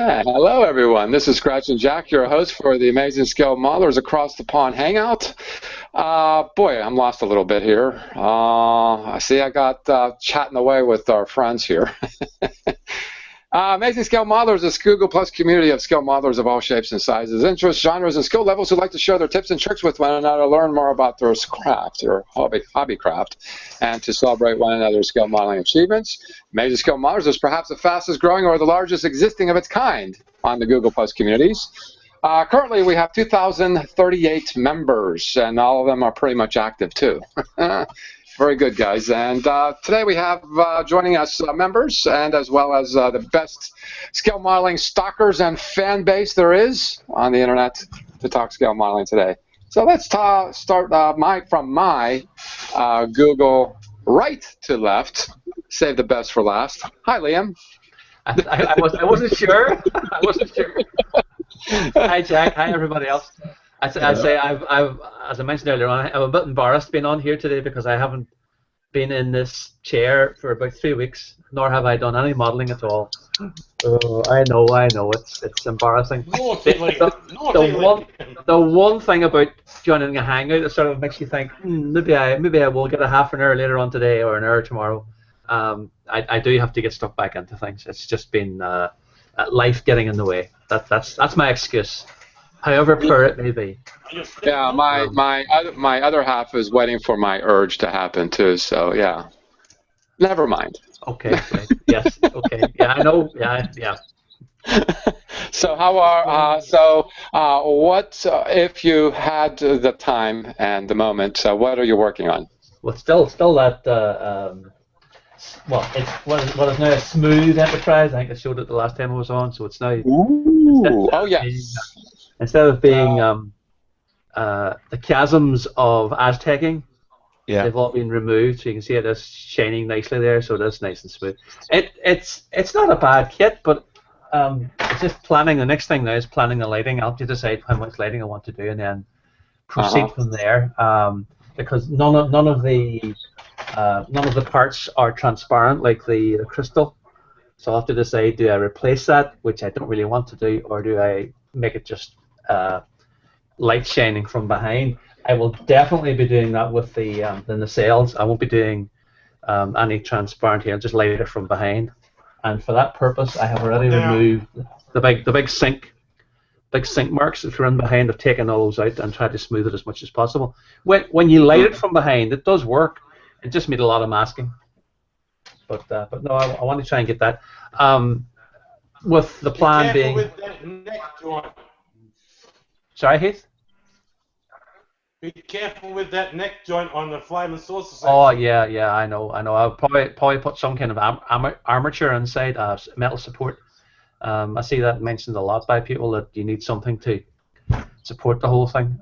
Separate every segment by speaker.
Speaker 1: Yeah, hello everyone. This is Scratch and Jack, your host for the Amazing Scale Modelers Across the Pond Hangout. Boy, I'm lost a little bit here. I see I got chatting away with our friends here. Amazing Scale Modelers is a Google Plus community of scale modelers of all shapes and sizes, interests, genres, and skill levels who like to share their tips and tricks with one another, learn more about their craft or hobby craft, and to celebrate one another's scale modeling achievements. Amazing Scale Modelers is perhaps the fastest growing or the largest existing of its kind on the Google Plus communities. Currently, we have 2,038 members, and all of them are pretty much active too. Very good, guys. And today we have joining us members and as well as the best scale modeling stalkers and fan base there is on the internet to talk scale modeling today. So let's start from my Google right to left. Save the best for last. Hi, Liam.
Speaker 2: I wasn't sure. I wasn't sure. Hi, Jack. Hi, everybody else. I'd say I've as I mentioned earlier on, I'm a bit embarrassed being on here today because I haven't been in this chair for about 3 weeks, nor have I done any modelling at all. Oh, I know, it's embarrassing. The one thing about joining a Hangout that sort of makes you think, maybe I will get a half an hour later on today or an hour tomorrow. I do have to get stuck back into things. It's just been life getting in the way. That's my excuse. However poor it may be.
Speaker 1: Yeah, my other half is waiting for my urge to happen too. So yeah, never mind.
Speaker 2: Okay. Right. Yes. Okay. Yeah, I know. Yeah.
Speaker 1: So what if you had the time and the moment? What are you working on?
Speaker 2: Well, still that. Well, it's what is now a smooth enterprise. I think I showed it the last time I was on, so it's now.
Speaker 1: Ooh. Oh yes.
Speaker 2: Instead of being the chasms of Aztecing, they've all been removed, so you can see it is shining nicely there, so it is nice and smooth. It's not a bad kit, but it's just planning. The next thing now is planning the lighting. I'll have to decide how much lighting I want to do, and then proceed from there. Because none of the parts are transparent like the crystal, so I'll have to decide: do I replace that, which I don't really want to do, or do I make it just light shining from behind? I will definitely be doing that with the nacelles. I won't be doing any transparent here. I'll just light it from behind. And for that purpose, I have already removed the big sink marks that run behind. I've taken all those out and tried to smooth it as much as possible. When you light it from behind, it does work. It just made a lot of masking. But no, I want to try and get that. With the plan being.
Speaker 3: With that neck joint.
Speaker 2: Sorry, Heath?
Speaker 3: Be careful with that neck joint on the flaming saucer section.
Speaker 2: Oh yeah, I know. I'll probably put some kind of armature inside, metal support. I see that mentioned a lot by people that you need something to support the whole thing,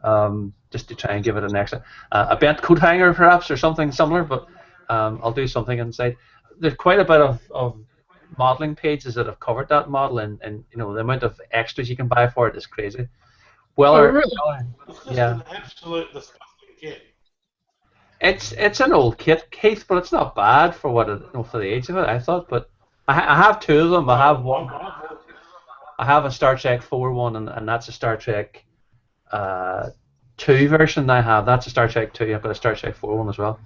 Speaker 2: just to try and give it an extra, a bent coat hanger perhaps or something similar. But I'll do something inside. There's quite a bit of modeling pages that have covered that model, and you know the amount of extras you can buy for it is crazy. Well,
Speaker 1: really?
Speaker 2: Yeah.
Speaker 3: An absolute disgusting kit.
Speaker 2: It's an old kit, Keith, but it's not bad for for the age of it. I thought, but I have two of them. I have one. I have a Star Trek 4 one, and that's a Star Trek 2 version. I have that's a Star Trek 2. I've got a Star Trek 4 one as well.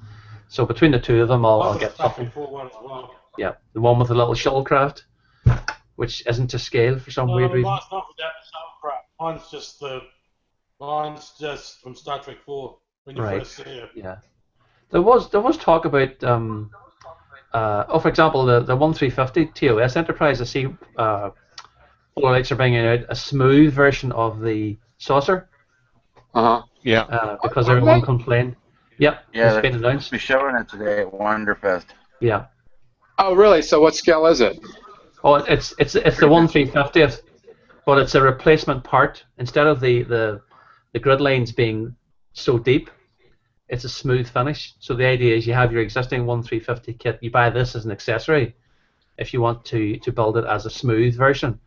Speaker 2: So between the two of them, I'll get something.
Speaker 3: One as well.
Speaker 2: Yeah, the one with the little shuttlecraft, which isn't to scale for some weird reason.
Speaker 3: Mine's not with that shuttlecraft. Mine's just from Star Trek 4 when you first see it.
Speaker 2: Yeah. There was talk about for example, the 1350 TOS Enterprise. I see Polar Lights are bringing out a smooth version of the saucer.
Speaker 1: Yeah.
Speaker 2: Because everyone complained. Yep.
Speaker 4: Yeah,
Speaker 2: it's been announced.
Speaker 4: Be showing it today at Wonderfest.
Speaker 2: Yeah.
Speaker 1: Oh really? So what scale is it?
Speaker 2: Oh, it's the 1350th, but it's a replacement part. Instead of the grid lines being so deep, it's a smooth finish. So the idea is you have your existing 1350 kit, you buy this as an accessory if you want to build it as a smooth version.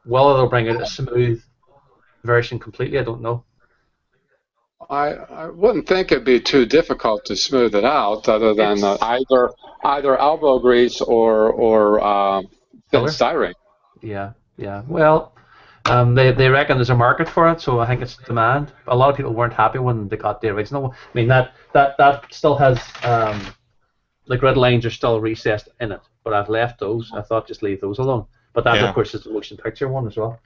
Speaker 2: Whether they'll bring out a smooth version completely, I don't know.
Speaker 1: I wouldn't think it'd be too difficult to smooth it out, other than either elbow grease or thin styrene.
Speaker 2: Yeah, Yeah. Well, they reckon there's a market for it, so I think it's demand. A lot of people weren't happy when they got the original. I mean, that still has the grid lines are still recessed in it, but I've left those. I thought just leave those alone. But that, of course, is the motion picture one as well,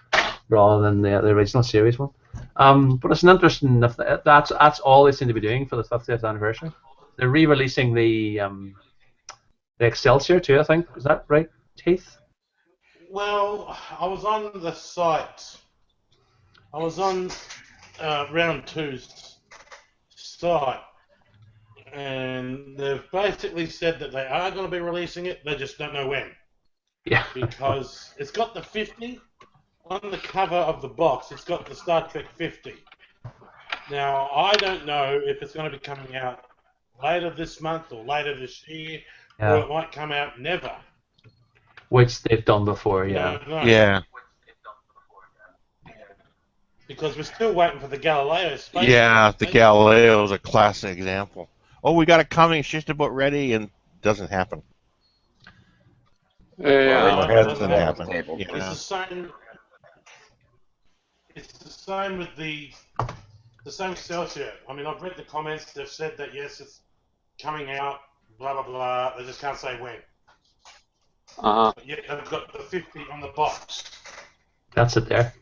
Speaker 2: rather than the original series one. But it's an interesting. That's all they seem to be doing for the 50th anniversary. They're re-releasing the Excelsior too. I think, is that right, Heath?
Speaker 3: Well, I was on the site. I was on Round 2's site, and they've basically said that they are going to be releasing it. They just don't know when.
Speaker 2: Yeah.
Speaker 3: Because it's got the 50 on the cover of the box. It's got the Star Trek 50. Now, I don't know if it's going to be coming out later this month or later this year, or it might come out never.
Speaker 2: Which they've done before, yeah.
Speaker 3: No.
Speaker 5: Yeah.
Speaker 3: Because we're still waiting for the Galileo space.
Speaker 5: Yeah, the Galileo is a classic example. Oh, we got it coming. It's just about ready, and it doesn't happen.
Speaker 1: Yeah.
Speaker 5: Or hasn't happened.
Speaker 3: It's the same. It's the same with the same Excelsior. I mean, I've read the comments. They've said that yes, it's coming out. Blah blah blah. They just can't say when. But yet they've got the 50 on the box.
Speaker 2: That's it there.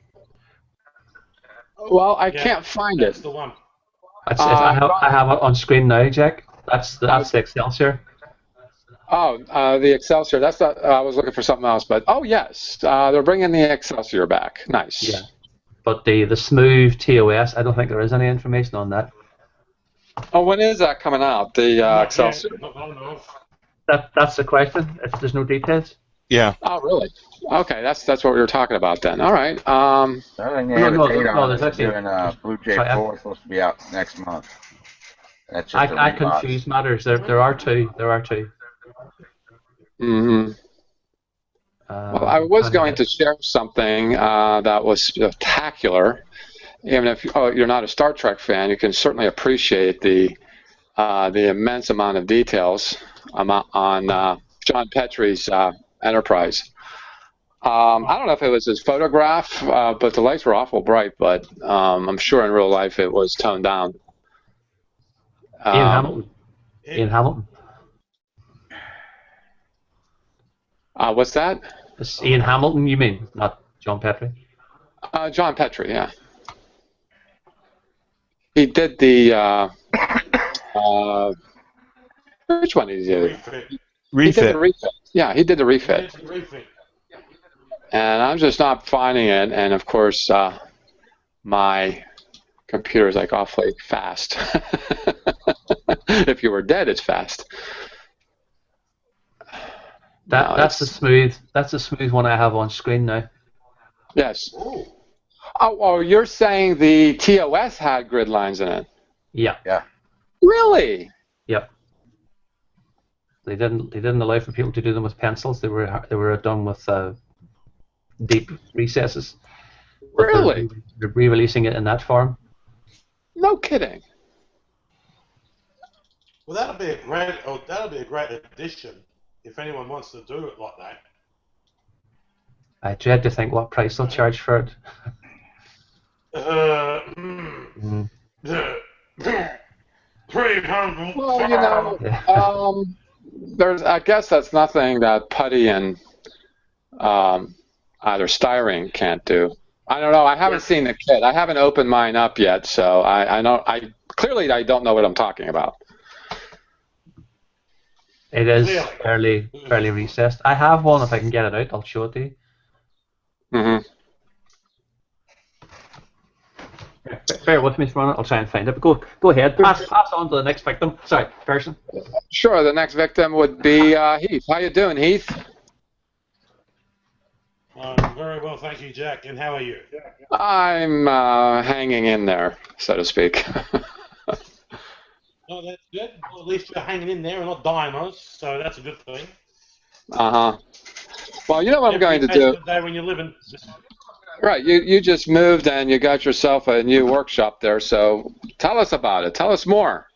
Speaker 1: Well, I can't find it.
Speaker 3: That's the one.
Speaker 2: I have it on screen now, Jack. That's the Excelsior.
Speaker 1: Oh, the Excelsior. That's not. I was looking for something else, but yes, they're bringing the Excelsior back. Nice.
Speaker 2: Yeah. But the smooth TOS, I don't think there is any information on that.
Speaker 1: Oh, when is that coming out? The Excelsior.
Speaker 2: That's the question. There's no details.
Speaker 5: Yeah.
Speaker 1: Oh, really? Okay, that's what we were talking about then. All right.
Speaker 4: I think they have a date on it. Doing Blue Jay 4 is supposed to be out next month. That's just
Speaker 2: I confuse matters. There are two.
Speaker 1: Mm-hmm. Well, I was going to share something that was spectacular. Even if you're not a Star Trek fan, you can certainly appreciate the immense amount of details on John Petrie's Enterprise. I don't know if it was his photograph, but the lights were awful bright. But I'm sure in real life it was toned down.
Speaker 2: Ian Hamilton.
Speaker 1: What's that?
Speaker 2: It's Ian Hamilton, you mean, not John Petrie?
Speaker 1: John Petrie, yeah. He did the which one did he do?
Speaker 5: Refit.
Speaker 1: He did the refit. Yeah, he did the refit. And I'm just not finding it, and of course my computer is like awfully fast. If you were dead, it's fast.
Speaker 2: That's the smooth one I have on screen now.
Speaker 1: Yes. Oh, you're saying the TOS had grid lines in it?
Speaker 2: Yeah.
Speaker 4: Yeah.
Speaker 2: Really? Yep. They didn't allow for people to do them with pencils. They were done with deep recesses.
Speaker 1: Really?
Speaker 2: They're re-releasing it in that form.
Speaker 1: No kidding.
Speaker 3: Well, that'll be a great addition if anyone wants to do it like that.
Speaker 2: I dread to think what price they'll charge for it.
Speaker 1: Well, I guess that's nothing that putty and either styrene can't do. I don't know. I haven't seen the kit. I haven't opened mine up yet, so I clearly don't know what I'm talking about.
Speaker 2: It is fairly recessed. I have one. If I can get it out, I'll show it to you.
Speaker 1: Mm-hmm.
Speaker 2: Bear with me for a minute. I'll try and find it. But go ahead. Pass on to the next victim. Sorry, person.
Speaker 1: Sure. The next victim would be Heath. How you doing, Heath?
Speaker 3: Very well, thank you, Jack. And how are you?
Speaker 1: I'm hanging in there, so to speak.
Speaker 3: Oh, that's good. Well, at least you're hanging in there and not dying on us, so that's a good thing.
Speaker 1: Uh-huh. Well, you know what I'm going to do?
Speaker 3: Day when you're living.
Speaker 1: Right, you just moved and you got yourself a new workshop there, so tell us about it. Tell us more.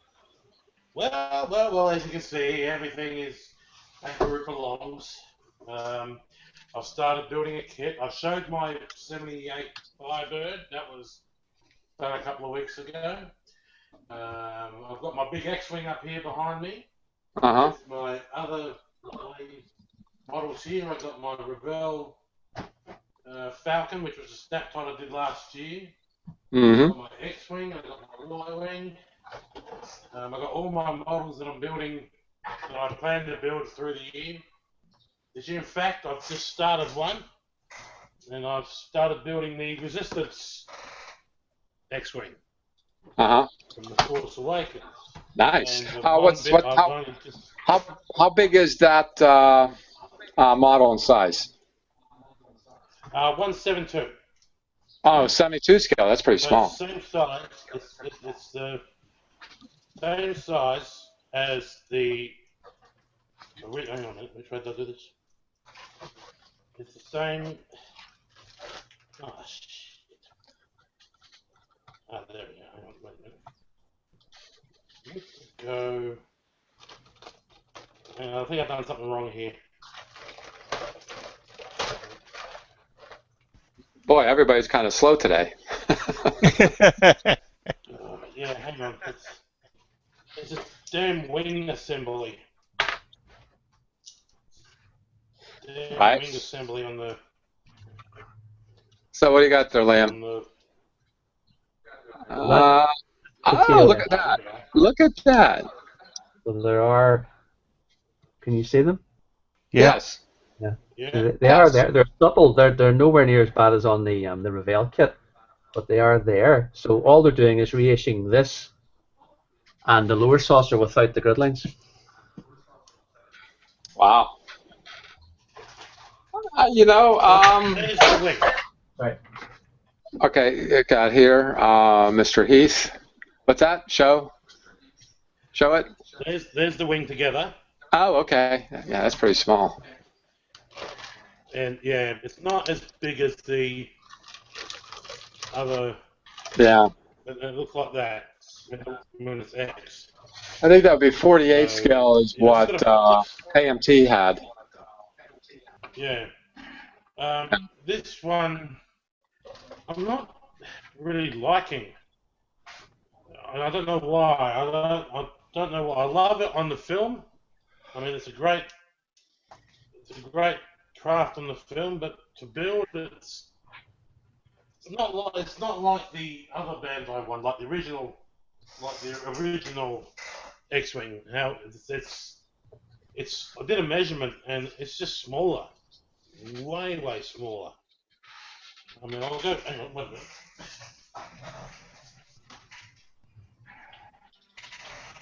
Speaker 3: Well, as you can see, everything is as it belongs. I've started building a kit. I showed my 78 Firebird. That was done a couple of weeks ago. I've got my big X-Wing up here behind me. With my other models here. I've got my Rebel Falcon, which was a snap shot I did last year. I've got my X-Wing, I've got my Y-Wing. I've got all my models that I'm building that I plan to build through the year. This year, in fact, I've just started one, and I've started building the Resistance X-Wing from the Force Awakens.
Speaker 1: Nice. How big is that model in size?
Speaker 3: 172.
Speaker 1: Oh, 72 scale. That's pretty small.
Speaker 3: Same size. It's the same size as the. Hang on a minute. Which way did I do this? It's the same. Oh shit! Ah, there we go. Hang on. Wait a minute. Let's go. Hang on, I think I've done something wrong here.
Speaker 1: Boy, everybody's kind of slow today.
Speaker 3: Yeah, hang on. It's a damn wing assembly. Wing assembly on the.
Speaker 1: So what do you got there, Liam? Look at that! Look at that!
Speaker 2: So there are. Can you see them?
Speaker 1: Yes.
Speaker 2: Yeah. They are there. They're subtle. They're nowhere near as bad as on the Reveal kit, but they are there. So all they're doing is reissuing this and the lower saucer without the grid lines.
Speaker 1: Wow.
Speaker 2: Right.
Speaker 1: Okay, got here, Mr. Heath. What's that? Show it.
Speaker 3: There's the wing together.
Speaker 1: Oh, okay. Yeah, that's pretty small.
Speaker 3: And yeah, it's not as big as the other.
Speaker 1: Yeah.
Speaker 3: It looks like that when it's X.
Speaker 1: I think that would be 48 scale is what AMT had.
Speaker 3: Yeah. This one, I'm not really liking. I don't know why. I don't know why. I love it on the film. I mean, it's a great craft on the film, but to build it's not like the other Bandai one, like the original X-Wing. How it's I did a measurement and it's just smaller, way smaller. I mean, I'll go. Hang on, wait a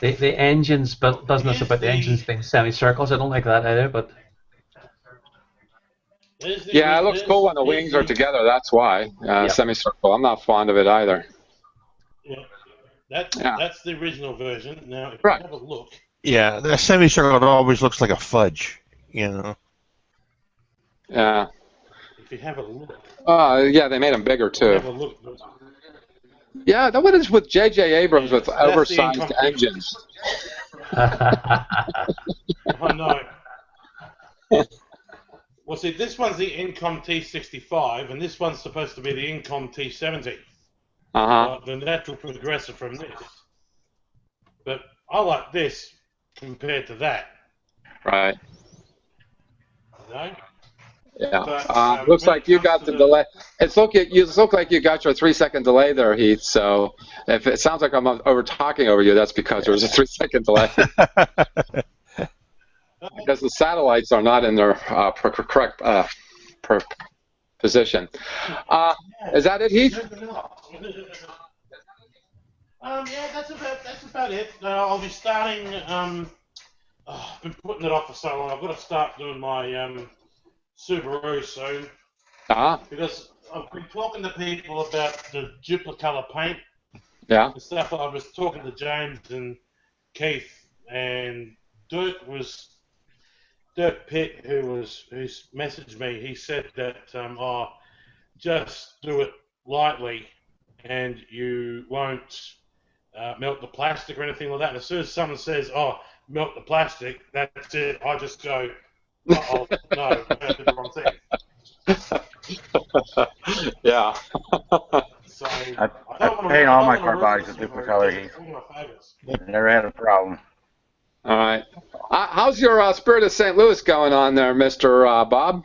Speaker 3: minute.
Speaker 2: The engines, but business about the engines being semicircles. I don't like that either, but.
Speaker 1: Yeah, it looks cool when the wings are together. That's why semicircle. I'm not fond of it either.
Speaker 3: Yeah, that's the original version. Now, if
Speaker 1: you
Speaker 3: have a look.
Speaker 5: Yeah, the semicircle always looks like a fudge,
Speaker 1: Yeah.
Speaker 3: If you have a look.
Speaker 1: Yeah, they made them bigger too.
Speaker 3: Have a look.
Speaker 1: Yeah, that what is with J.J. Abrams with oversized engines.
Speaker 3: I know. Well, see, this one's the Incom T65, and this one's supposed to be the Incom T70. The natural progressor from this. But I like this compared to that.
Speaker 1: Right.
Speaker 3: You know?
Speaker 1: Yeah. But, looks like you got the delay. You look like you got your 3-second delay there, Heath. So if it sounds like I'm over talking over you, that's because there was a 3-second delay. Because the satellites are not in their correct position. Is that it, Heath?
Speaker 3: Yeah, that's about it. I'll be starting. I've been putting it off for so long. I've got to start doing my Subaru soon. Because I've been talking to people about the duplicolor paint.
Speaker 1: Yeah.
Speaker 3: And stuff. I was talking to James and Keith and Dirk Pitt, who's messaged me. He said that just do it lightly, and you won't melt the plastic or anything like that. And as soon as someone says, "Oh, melt the plastic," that's it. I just go, "Oh no, I did the wrong thing."
Speaker 1: Yeah.
Speaker 3: So
Speaker 4: I paint all my car bodies with different color heat. Never had a problem.
Speaker 1: All right. How's your Spirit of St. Louis going on there, Mr. Bob?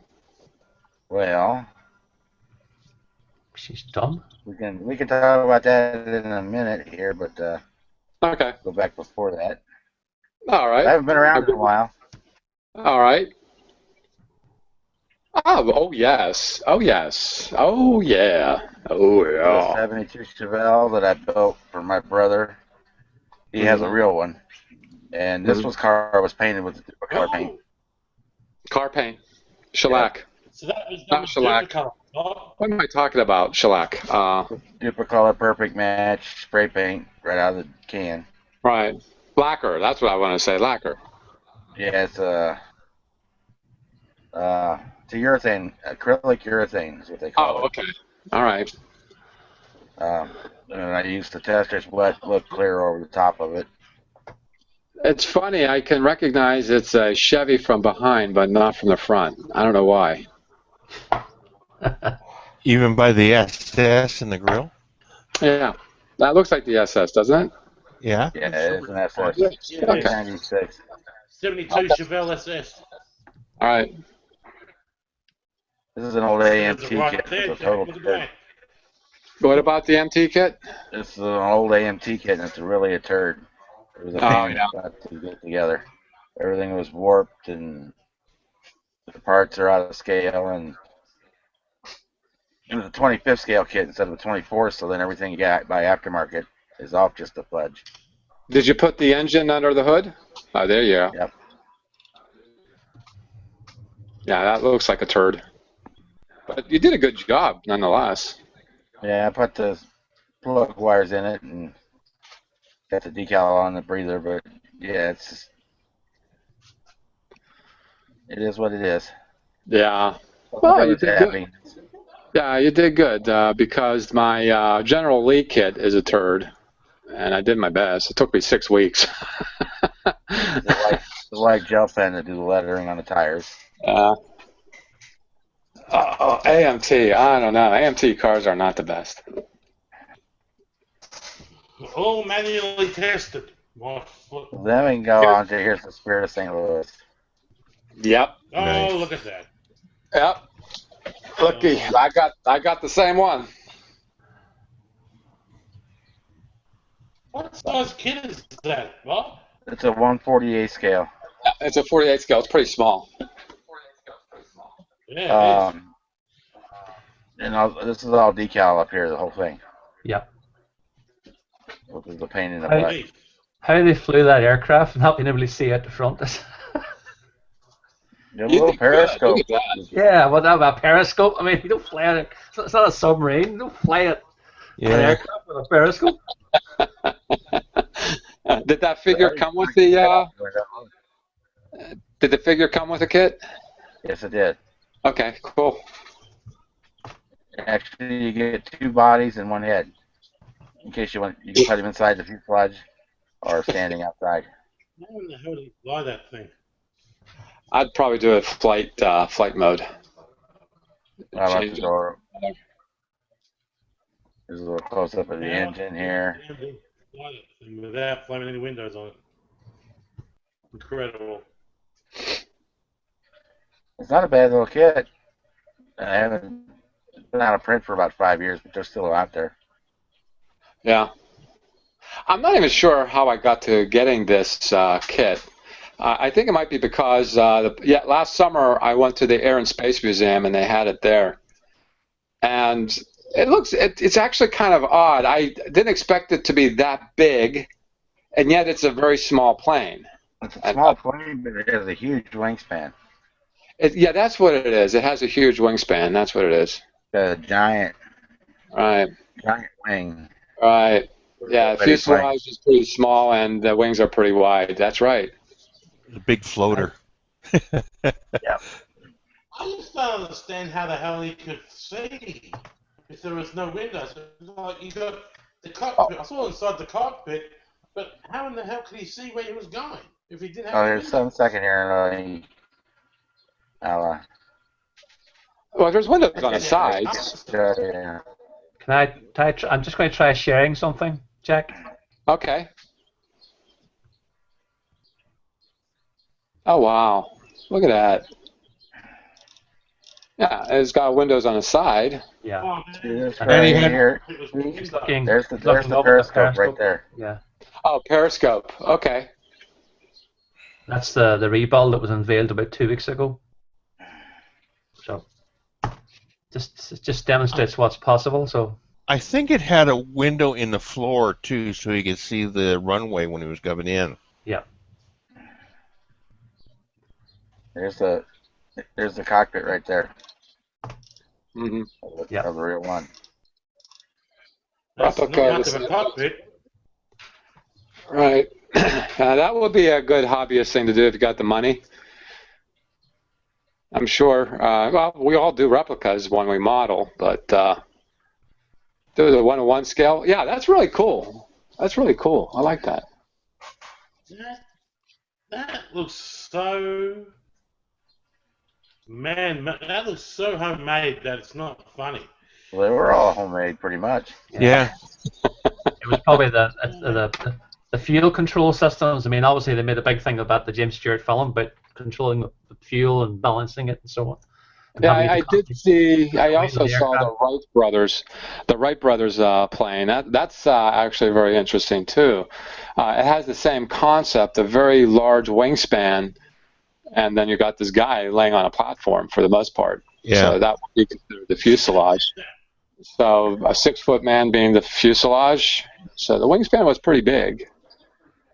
Speaker 4: Well,
Speaker 2: she's done.
Speaker 4: we can talk about that in a minute here, but
Speaker 1: Okay.
Speaker 4: go back before that.
Speaker 1: All right.
Speaker 4: I haven't been around in a while.
Speaker 1: All right. Oh yes. Oh yes. Oh yeah. Oh
Speaker 4: The
Speaker 1: yeah.
Speaker 4: 72 Chevelle that I built for my brother. He has a real one, and this car was painted with the color paint.
Speaker 1: Car paint. Shellac.
Speaker 3: Yeah. So that was
Speaker 1: not shellac. What am I talking about? Shellac.
Speaker 4: Duplicolor, perfect match, spray paint right out of the can.
Speaker 1: Right. Lacquer. That's what I want to say. Lacquer.
Speaker 4: Yeah, it's urethane, acrylic urethane is what they call it.
Speaker 1: Oh, okay. All right.
Speaker 4: And I used the tester's wet look clear over the top of it.
Speaker 1: It's funny. I can recognize it's a Chevy from behind, but not from the front. I don't know why.
Speaker 5: Even by the SS in the grill?
Speaker 1: Yeah. That looks like the SS, doesn't it?
Speaker 5: Yeah.
Speaker 4: Yeah, it is an SS.
Speaker 3: Yeah,
Speaker 1: Okay.
Speaker 4: 96.
Speaker 3: 72 Chevelle SS.
Speaker 1: All right.
Speaker 4: This is an old AMT kit. It's a total turd.
Speaker 1: What about the MT kit?
Speaker 4: This is an old AMT kit, and it's really a turd. It was a pain in the butt to get together. Everything was warped, and the parts are out of scale, and it was a 25th scale kit instead of a 24th, so then everything you got by aftermarket is off just a fudge.
Speaker 1: Did you put the engine under the hood? Oh, there you go.
Speaker 4: Yep.
Speaker 1: Yeah, that looks like a turd. But you did a good job, nonetheless.
Speaker 4: Yeah, I put the plug wires in it and got the decal on the breather, but yeah, it is what it is.
Speaker 1: Yeah. Well, you did
Speaker 4: happy.
Speaker 1: good. Yeah, you did good because my General Lee kit is a turd, and I did my best. It took me 6 weeks.
Speaker 4: the white gel pen to do the lettering on the tires.
Speaker 1: AMT, I don't know. AMT cars are not the best.
Speaker 3: All manually tested.
Speaker 4: Then we can go on to here's the Spirit of St. Louis.
Speaker 1: Yep.
Speaker 3: Oh,
Speaker 5: Nice.
Speaker 3: look at that.
Speaker 1: Yep. Looky, I got the same one.
Speaker 3: What size kit is that, Bob?
Speaker 4: It's a 148 scale.
Speaker 1: It's a 48 scale. It's pretty small.
Speaker 3: Yeah, it is.
Speaker 4: And this is all decal up here, the whole thing.
Speaker 2: Yep.
Speaker 4: Which is the pain in the butt.
Speaker 2: How they flew that aircraft and helping everybody see out the front.
Speaker 4: A little periscope.
Speaker 2: Yeah, what about a periscope? I mean, you don't fly it. It's not a submarine. You don't fly it.
Speaker 5: Yeah.
Speaker 2: An aircraft with a periscope.
Speaker 1: Did that figure come with the? Did the figure come with a kit?
Speaker 4: Yes, it did.
Speaker 1: Okay, cool.
Speaker 4: Actually, you get 2 bodies and 1 head. In case you want, you can put them inside the fuselage or standing outside.
Speaker 3: How in the hell do you fly that thing?
Speaker 1: I'd probably do it flight mode.
Speaker 4: I'll have to go. There's a little close up of the engine here.
Speaker 3: Fly that thing without flaming any windows on it. Incredible.
Speaker 4: It's not a bad little kit. I haven't been out of print for about 5 years, but they're still out there.
Speaker 1: Yeah. I'm not even sure how I got to getting this kit. I think it might be because last summer I went to the Air and Space Museum and they had it there, and it's actually kind of odd. I didn't expect it to be that big, and yet it's a very small plane.
Speaker 4: It's a small plane, but it has a huge wingspan.
Speaker 1: Yeah, that's what it is. It has a huge wingspan. That's what it is.
Speaker 4: A giant wing.
Speaker 1: Right. Yeah, the fuselage is pretty small and the wings are pretty wide. That's right.
Speaker 5: A big floater.
Speaker 4: Yeah.
Speaker 3: I just don't understand how the hell he could see if there was no windows. Like you got the cockpit. I saw inside the cockpit, but how in the hell could he see where he was going if he didn't have?
Speaker 4: Here's 1 second here.
Speaker 1: Well, there's windows on the sides.
Speaker 4: Yeah.
Speaker 2: I'm just going to try sharing something, Jack.
Speaker 1: Okay. Oh, wow. Look at that. Yeah, it's got windows on the side.
Speaker 2: Yeah.
Speaker 4: There's
Speaker 2: He's looking
Speaker 4: the
Speaker 2: up at
Speaker 4: periscope right there.
Speaker 2: Yeah.
Speaker 1: Oh, periscope. Okay.
Speaker 2: That's the rebuild that was unveiled about 2 weeks ago. So just demonstrates what's possible. So
Speaker 5: I think it had a window in the floor too, so you could see the runway when he was coming in.
Speaker 2: Yeah.
Speaker 4: There's the cockpit right there.
Speaker 1: Mm-hmm.
Speaker 4: Of the real one.
Speaker 3: That's not much of a cockpit.
Speaker 1: Right. That would be a good hobbyist thing to do if you got the money. I'm sure. Well, we all do replicas when we model, but do the 1:1 scale. Yeah, that's really cool. That's really cool. I like that.
Speaker 3: That looks so... Man, that looks so homemade that it's not funny.
Speaker 4: Well, they were all homemade, pretty much.
Speaker 5: Yeah.
Speaker 2: It was probably the fuel control systems. I mean, obviously they made a big thing about the James Stewart film, but controlling the fuel and balancing it and so on. And
Speaker 1: yeah, I did see. I also saw the Wright brothers plane. That's actually very interesting too. It has the same concept, a very large wingspan, and then you got this guy laying on a platform for the most part.
Speaker 5: Yeah.
Speaker 1: So that would be considered the fuselage. So a 6-foot man being the fuselage. So the wingspan was pretty big.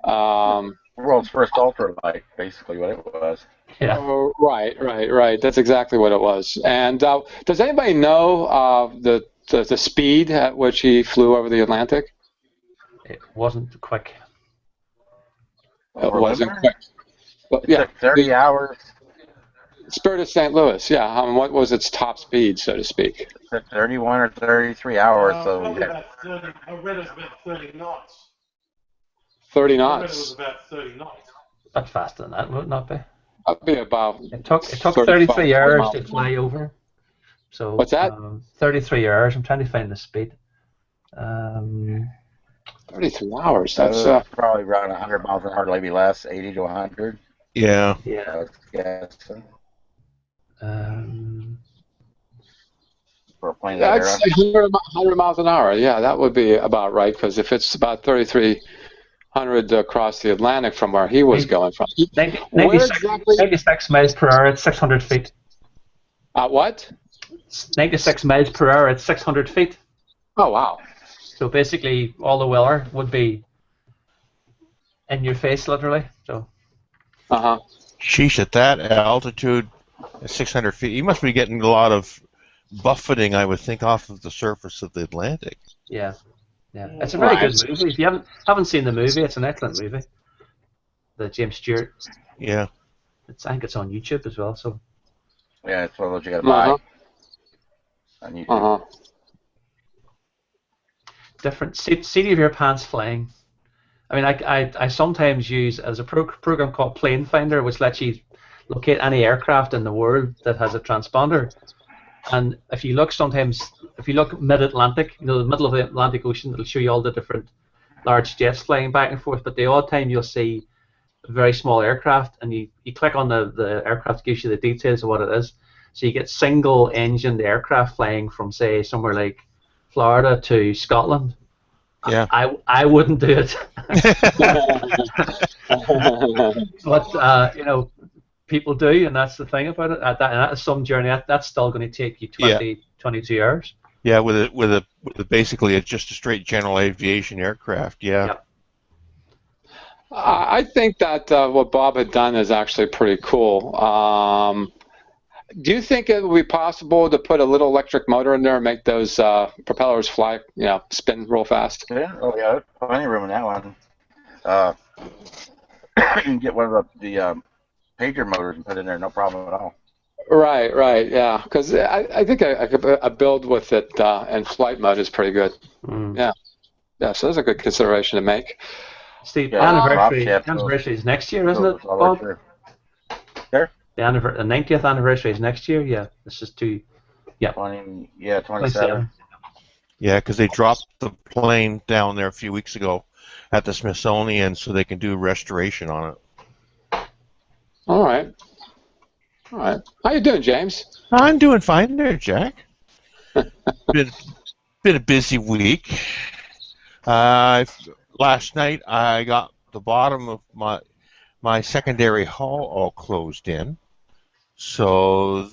Speaker 4: World's first ultralight, basically what it was.
Speaker 2: Yeah.
Speaker 1: Right. That's exactly what it was. And does anybody know the speed at which he flew over the Atlantic?
Speaker 2: It wasn't quick.
Speaker 1: It wasn't quick. But,
Speaker 4: it took 30 hours.
Speaker 1: Spirit of St. Louis, yeah. What was its top speed, so to speak?
Speaker 4: It took 31 or 33 hours.
Speaker 3: I read it was about 30 knots.
Speaker 1: 30
Speaker 3: I read it
Speaker 1: knots.
Speaker 3: was about 30 knots.
Speaker 2: A bit faster than that, would it not be?
Speaker 1: That'd be about.
Speaker 2: It took 33 hours to fly over. So
Speaker 1: what's that?
Speaker 2: 33 hours. I'm trying to find the speed.
Speaker 1: 33 hours. That's
Speaker 4: probably around 100 miles an hour, maybe less, 80 to 100.
Speaker 5: Yeah.
Speaker 2: Yeah.
Speaker 4: For a plane
Speaker 1: that's 100 miles an hour. Yeah, that would be about right, because if it's about 3,300 across the Atlantic from where he was going from.
Speaker 2: 96 miles per hour at 600 feet.
Speaker 1: What?
Speaker 2: 96 miles per hour at 600 feet.
Speaker 1: Oh, wow.
Speaker 2: So basically, all the weather would be in your face, literally. So.
Speaker 5: Sheesh, at that altitude, at 600 feet, you must be getting a lot of buffeting, I would think, off of the surface of the Atlantic.
Speaker 2: Yeah. It's a very good movie. If you haven't seen the movie, it's an excellent movie. The James Stewart.
Speaker 5: Yeah.
Speaker 2: I think it's on YouTube as well. So.
Speaker 4: Yeah, it's one of those you got to buy on YouTube.
Speaker 2: Different seat of your pants flying. I mean, I sometimes use as a program called Plane Finder, which lets you locate any aircraft in the world that has a transponder. And if you look mid-Atlantic, the middle of the Atlantic Ocean, it'll show you all the different large jets flying back and forth. But the odd time you'll see a very small aircraft, and you click on the aircraft, gives you the details of what it is. So you get single-engined aircraft flying from, say, somewhere like Florida to Scotland.
Speaker 5: Yeah.
Speaker 2: I wouldn't do it. But people do, and that's the thing about it. That is some journey. That's still going to take you 22 hours.
Speaker 5: Yeah, with basically it's just a straight general aviation aircraft. Yeah.
Speaker 1: I think that what Bob had done is actually pretty cool. Do you think it would be possible to put a little electric motor in there and make those propellers fly, spin real fast?
Speaker 4: Yeah, plenty of room in that one. You can get one of the pager motors and put it in there, no problem at all.
Speaker 1: Right, yeah. Because I think a build with it in flight mode is pretty good. Yeah, so that's a good consideration to make.
Speaker 2: Steve, anniversary is next year, isn't it, Bob?
Speaker 4: Sure.
Speaker 2: The 90th anniversary is next year. Yeah, this is Yeah.
Speaker 4: 27.
Speaker 5: Yeah, because they dropped the plane down there a few weeks ago at the Smithsonian so they can do restoration on it.
Speaker 1: All right. How you doing, James?
Speaker 5: I'm doing fine there, Jack. been a busy week. Last night I got the bottom of my secondary hull all closed in, so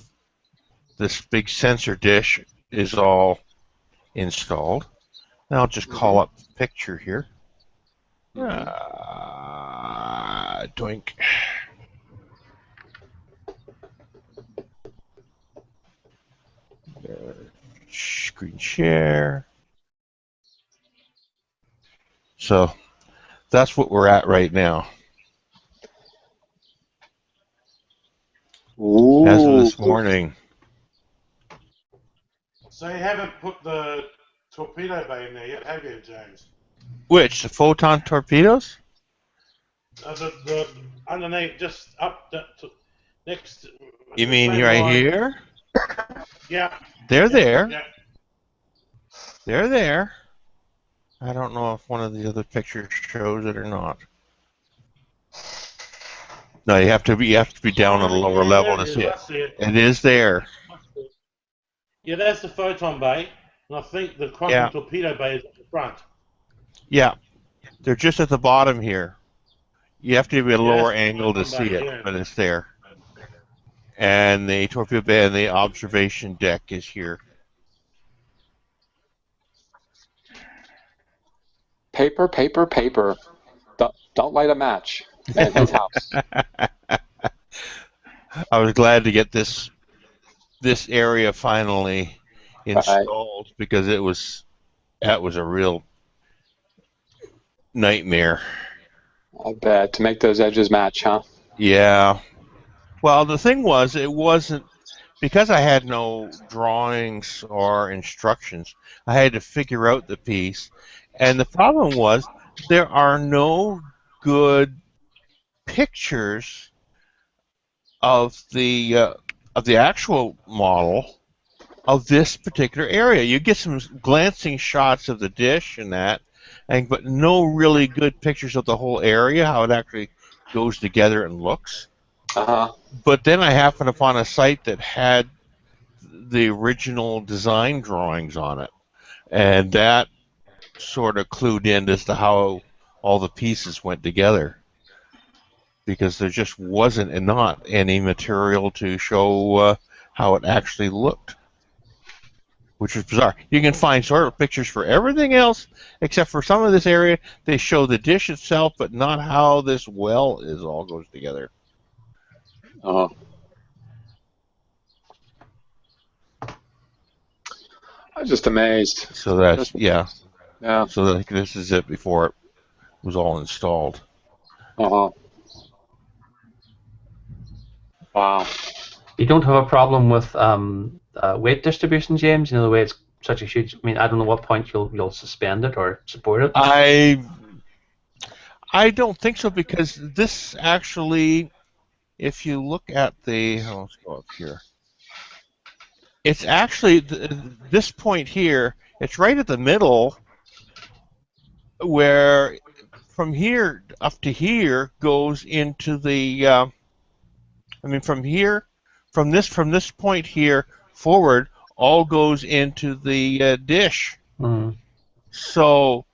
Speaker 5: this big sensor dish is all installed. Now I'll just call up the picture here. Doink. Screen share. So that's what we're at right now.
Speaker 1: Ooh.
Speaker 5: As of this morning.
Speaker 3: So you haven't put the torpedo bay in there yet, have you, James?
Speaker 5: Which? The photon torpedoes?
Speaker 3: The underneath, just up next.
Speaker 5: You mean right here?
Speaker 3: Yeah.
Speaker 5: They're there.
Speaker 3: Yeah.
Speaker 5: They're there. I don't know if one of the other pictures shows it or not. No, you have to be down at a lower level to see it. It is there.
Speaker 3: Yeah, that's the photon bay, and I think the quantum torpedo bay is at the front.
Speaker 5: Yeah, they're just at the bottom here. You have to be at a lower angle to see it, but it's there. And the torpedo bay and the observation deck is here.
Speaker 1: Paper. Don't light a match at his house.
Speaker 5: I was glad to get this area finally installed because that was a real nightmare.
Speaker 1: I bet, to make those edges match, huh?
Speaker 5: Yeah. Well, the thing was, it wasn't because I had no drawings or instructions. I had to figure out the piece, and the problem was there are no good pictures of the actual model of this particular area. You get some glancing shots of the dish and that, but no really good pictures of the whole area, how it actually goes together and looks. But then I happened upon a site that had the original design drawings on it, and that sort of clued in as to how all the pieces went together, because there just wasn't not any material to show how it actually looked, which is bizarre. You can find sort of pictures for everything else except for some of this area. They show the dish itself, but not how this well all goes together.
Speaker 1: Oh. I'm just amazed.
Speaker 5: So that's So this is it before it was all installed.
Speaker 1: Wow.
Speaker 2: You don't have a problem with weight distribution, James? You know, the way it's such a huge. I mean, I don't know what point you'll suspend it or support it.
Speaker 5: I don't think so, because this actually, if you look at let's go up here. It's actually this point here. It's right at the middle, where from here up to here goes into the. From this point here forward, all goes into the dish.
Speaker 2: Mm.
Speaker 5: So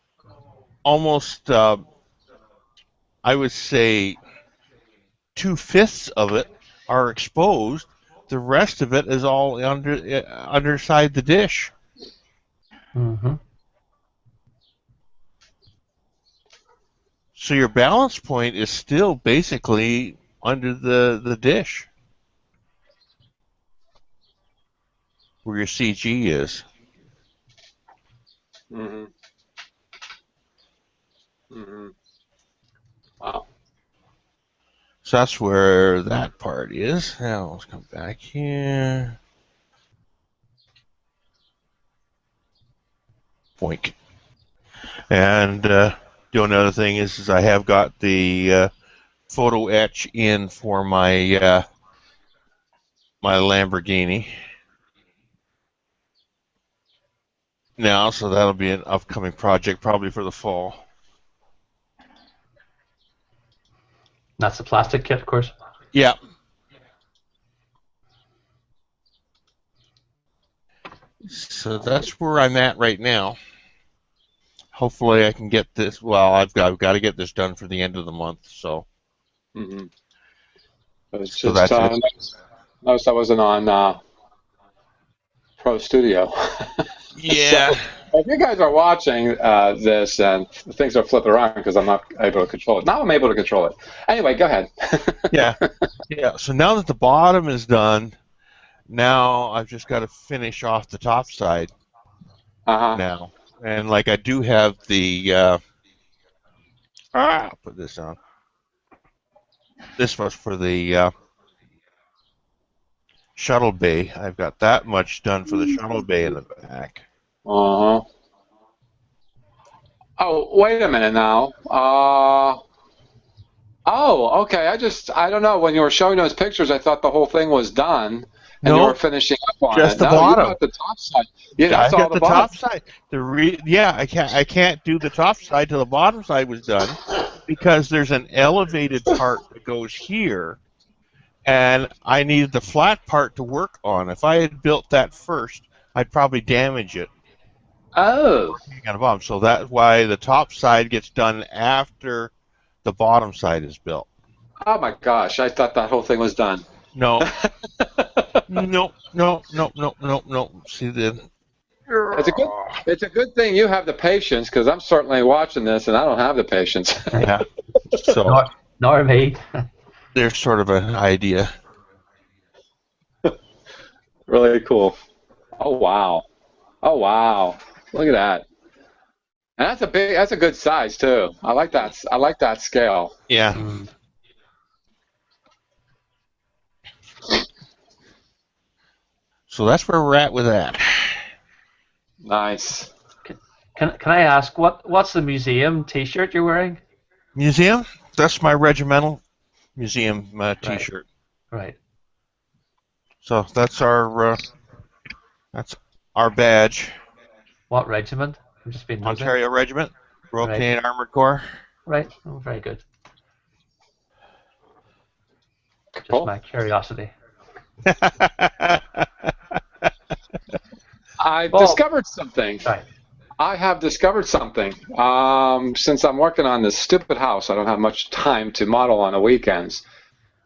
Speaker 5: almost, I would say, 2/5 of it are exposed. The rest of it is all underside the dish.
Speaker 2: Mm-hmm.
Speaker 5: So your balance point is still basically under the dish, where your CG is.
Speaker 1: Mm-hmm. Mm-hmm. Wow.
Speaker 5: So that's where that part is. Now let's come back here. Boink. And the only other thing is I have got the photo etch in for my my Lamborghini. now, so that'll be an upcoming project probably for the fall.
Speaker 2: That's the plastic kit, of course.
Speaker 5: Yeah. So that's where I'm at right now. Hopefully I can get this. Well, I've got to get this done for the end of the month. So.
Speaker 1: Mm-hmm. It's
Speaker 5: So
Speaker 1: just
Speaker 5: that's it.
Speaker 1: noticed I wasn't on Pro Studio.
Speaker 5: Yeah.
Speaker 1: So, if you guys are watching this and things are flipping around because I'm not able to control it. Now I'm able to control it. Anyway, go ahead.
Speaker 5: Yeah. So now that the bottom is done, now I've just got to finish off the top side now. And like I do have the I'll put this on. This was for the shuttle bay. I've got that much done for the shuttle bay in the back.
Speaker 1: Oh, wait a minute now. Oh, okay. I don't know. When you were showing those pictures, I thought the whole thing was done, and you were finishing up on
Speaker 5: just
Speaker 1: it.
Speaker 5: The bottom.
Speaker 1: You got the top side. Yeah, that's all the
Speaker 5: top side. I can't do the top side till the bottom side was done, because there's an elevated part that goes here, and I needed the flat part to work on. If I had built that first, I'd probably damage it.
Speaker 1: Oh.
Speaker 5: So that's why the top side gets done after the bottom side is built.
Speaker 1: Oh my gosh! I thought that whole thing was done.
Speaker 5: No. No. See the.
Speaker 1: It's a good thing you have the patience, because I'm certainly watching this and I don't have the patience.
Speaker 5: Yeah. So.
Speaker 2: Nor me.
Speaker 5: There's sort of an idea.
Speaker 1: Really cool. Oh wow. Oh wow. Look at that. And that's a good size too. I like that scale.
Speaker 5: Yeah. So that's where we're at with that.
Speaker 1: Nice.
Speaker 2: Can I ask what's the museum T-shirt you're wearing?
Speaker 5: Museum? That's my regimental museum T-shirt.
Speaker 2: Right.
Speaker 5: So that's our badge.
Speaker 2: What regiment? I'm just being nosy.
Speaker 5: Ontario Regiment, Royal Canadian Armoured Corps.
Speaker 2: Right. Oh, very good.
Speaker 1: Cool.
Speaker 2: Just my curiosity.
Speaker 1: I've discovered something.
Speaker 2: Right.
Speaker 1: I have discovered something. Since I'm working on this stupid house, I don't have much time to model on the weekends.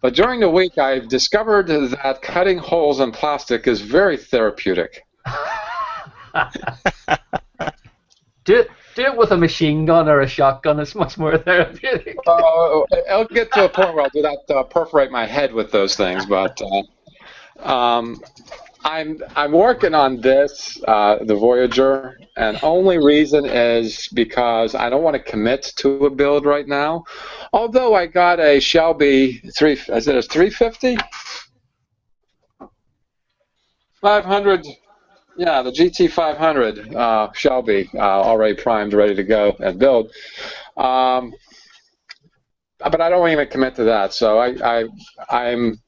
Speaker 1: But during the week, I've discovered that cutting holes in plastic is very therapeutic.
Speaker 2: Do it with a machine gun or a shotgun. It's much more therapeutic.
Speaker 1: I'll get to a point where I'll do that, perforate my head with those things. But I'm working on this, the Voyager, and only reason is because I don't want to commit to a build right now. Although I got a Shelby is it a 350? 500. Yeah, the GT 500 Shelby, already primed, ready to go and build. But I don't even commit to that, so I'm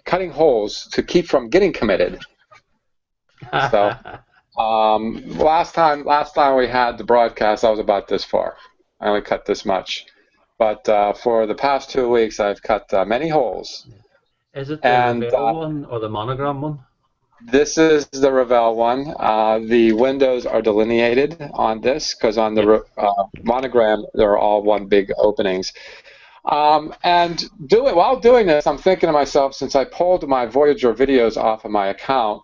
Speaker 1: cutting holes to keep from getting committed. So last time we had the broadcast, I was about this far. I only cut this much. But for the past 2 weeks, I've cut many holes.
Speaker 2: Is it the Revell one or the monogram one?
Speaker 1: This is the Revell one. The windows are delineated on this because on the monogram, they're all one big openings. And while doing this, I'm thinking to myself, since I pulled my Voyager videos off of my account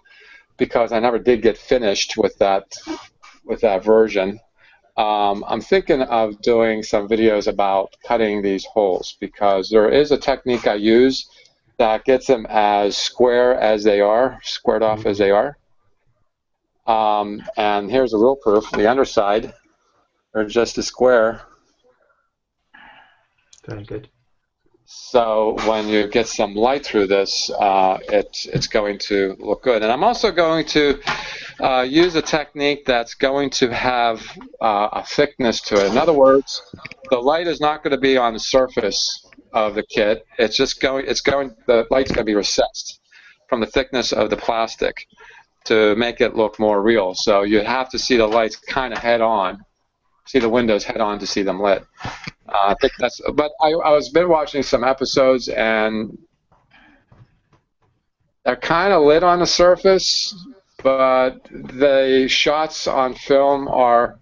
Speaker 1: because I never did get finished with that version, I'm thinking of doing some videos about cutting these holes, because there is a technique I use that gets them as square as they are, squared off as they are. And here's a real proof. The underside, they're just a square.
Speaker 2: Very good.
Speaker 1: So when you get some light through this, it's going to look good. And I'm also going to use a technique that's going to have a thickness to it. In other words, the light is not going to be on the surface of the kit. The light's going to be recessed from the thickness of the plastic. to make it look more real. So you have to see the lights kind of head on, see the windows head on to see them lit. I think that's. But I was been watching some episodes, and they're kind of lit on the surface, but the shots on film are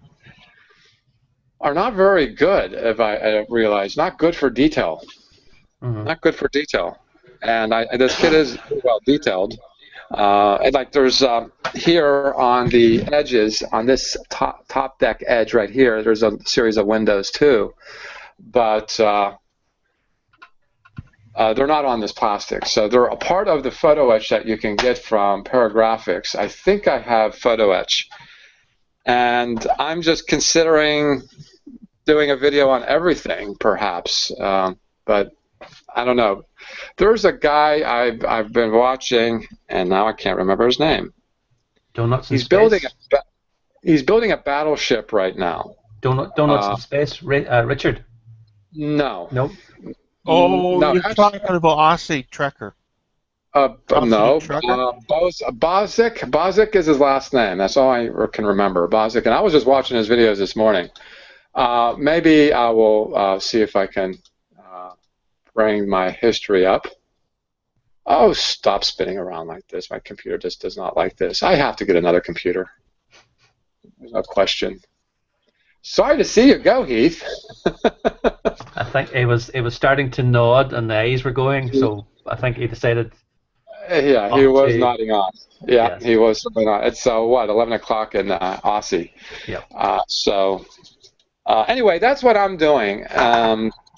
Speaker 1: not very good. If I realize, not good for detail. Not good for detail. And this kit is well detailed. And like there's here on the edges, on this top deck edge right here, there's a series of windows too, but they're not on this plastic. So they're a part of the photo etch that you can get from Paragraphics. I think I have photo etch, and I'm just considering doing a video on everything, perhaps, but I don't know. There's a guy I've been watching, and now I can't remember his name.
Speaker 2: Donuts in
Speaker 1: He's
Speaker 2: Space?
Speaker 1: building a battleship right now.
Speaker 2: Donuts in Space? Richard?
Speaker 1: No.
Speaker 2: Nope.
Speaker 5: Oh,
Speaker 1: no,
Speaker 5: you're talking about Aussie Trekker.
Speaker 1: No. Bozic is his last name. That's all I can remember. Bozic. And I was just watching his videos this morning. Maybe I will see if I can bring my history up. Oh, stop spinning around like this. My computer just does not like this. I have to get another computer. There's no question. Sorry to see you go, Heath.
Speaker 2: I think it was starting to nod and the eyes were going, so I think he decided.
Speaker 1: Yeah, he was nodding on. Yeah,
Speaker 2: yes.
Speaker 1: He was nodding on. It's 11 o'clock in Aussie.
Speaker 2: Yep.
Speaker 1: Anyway, that's what I'm doing,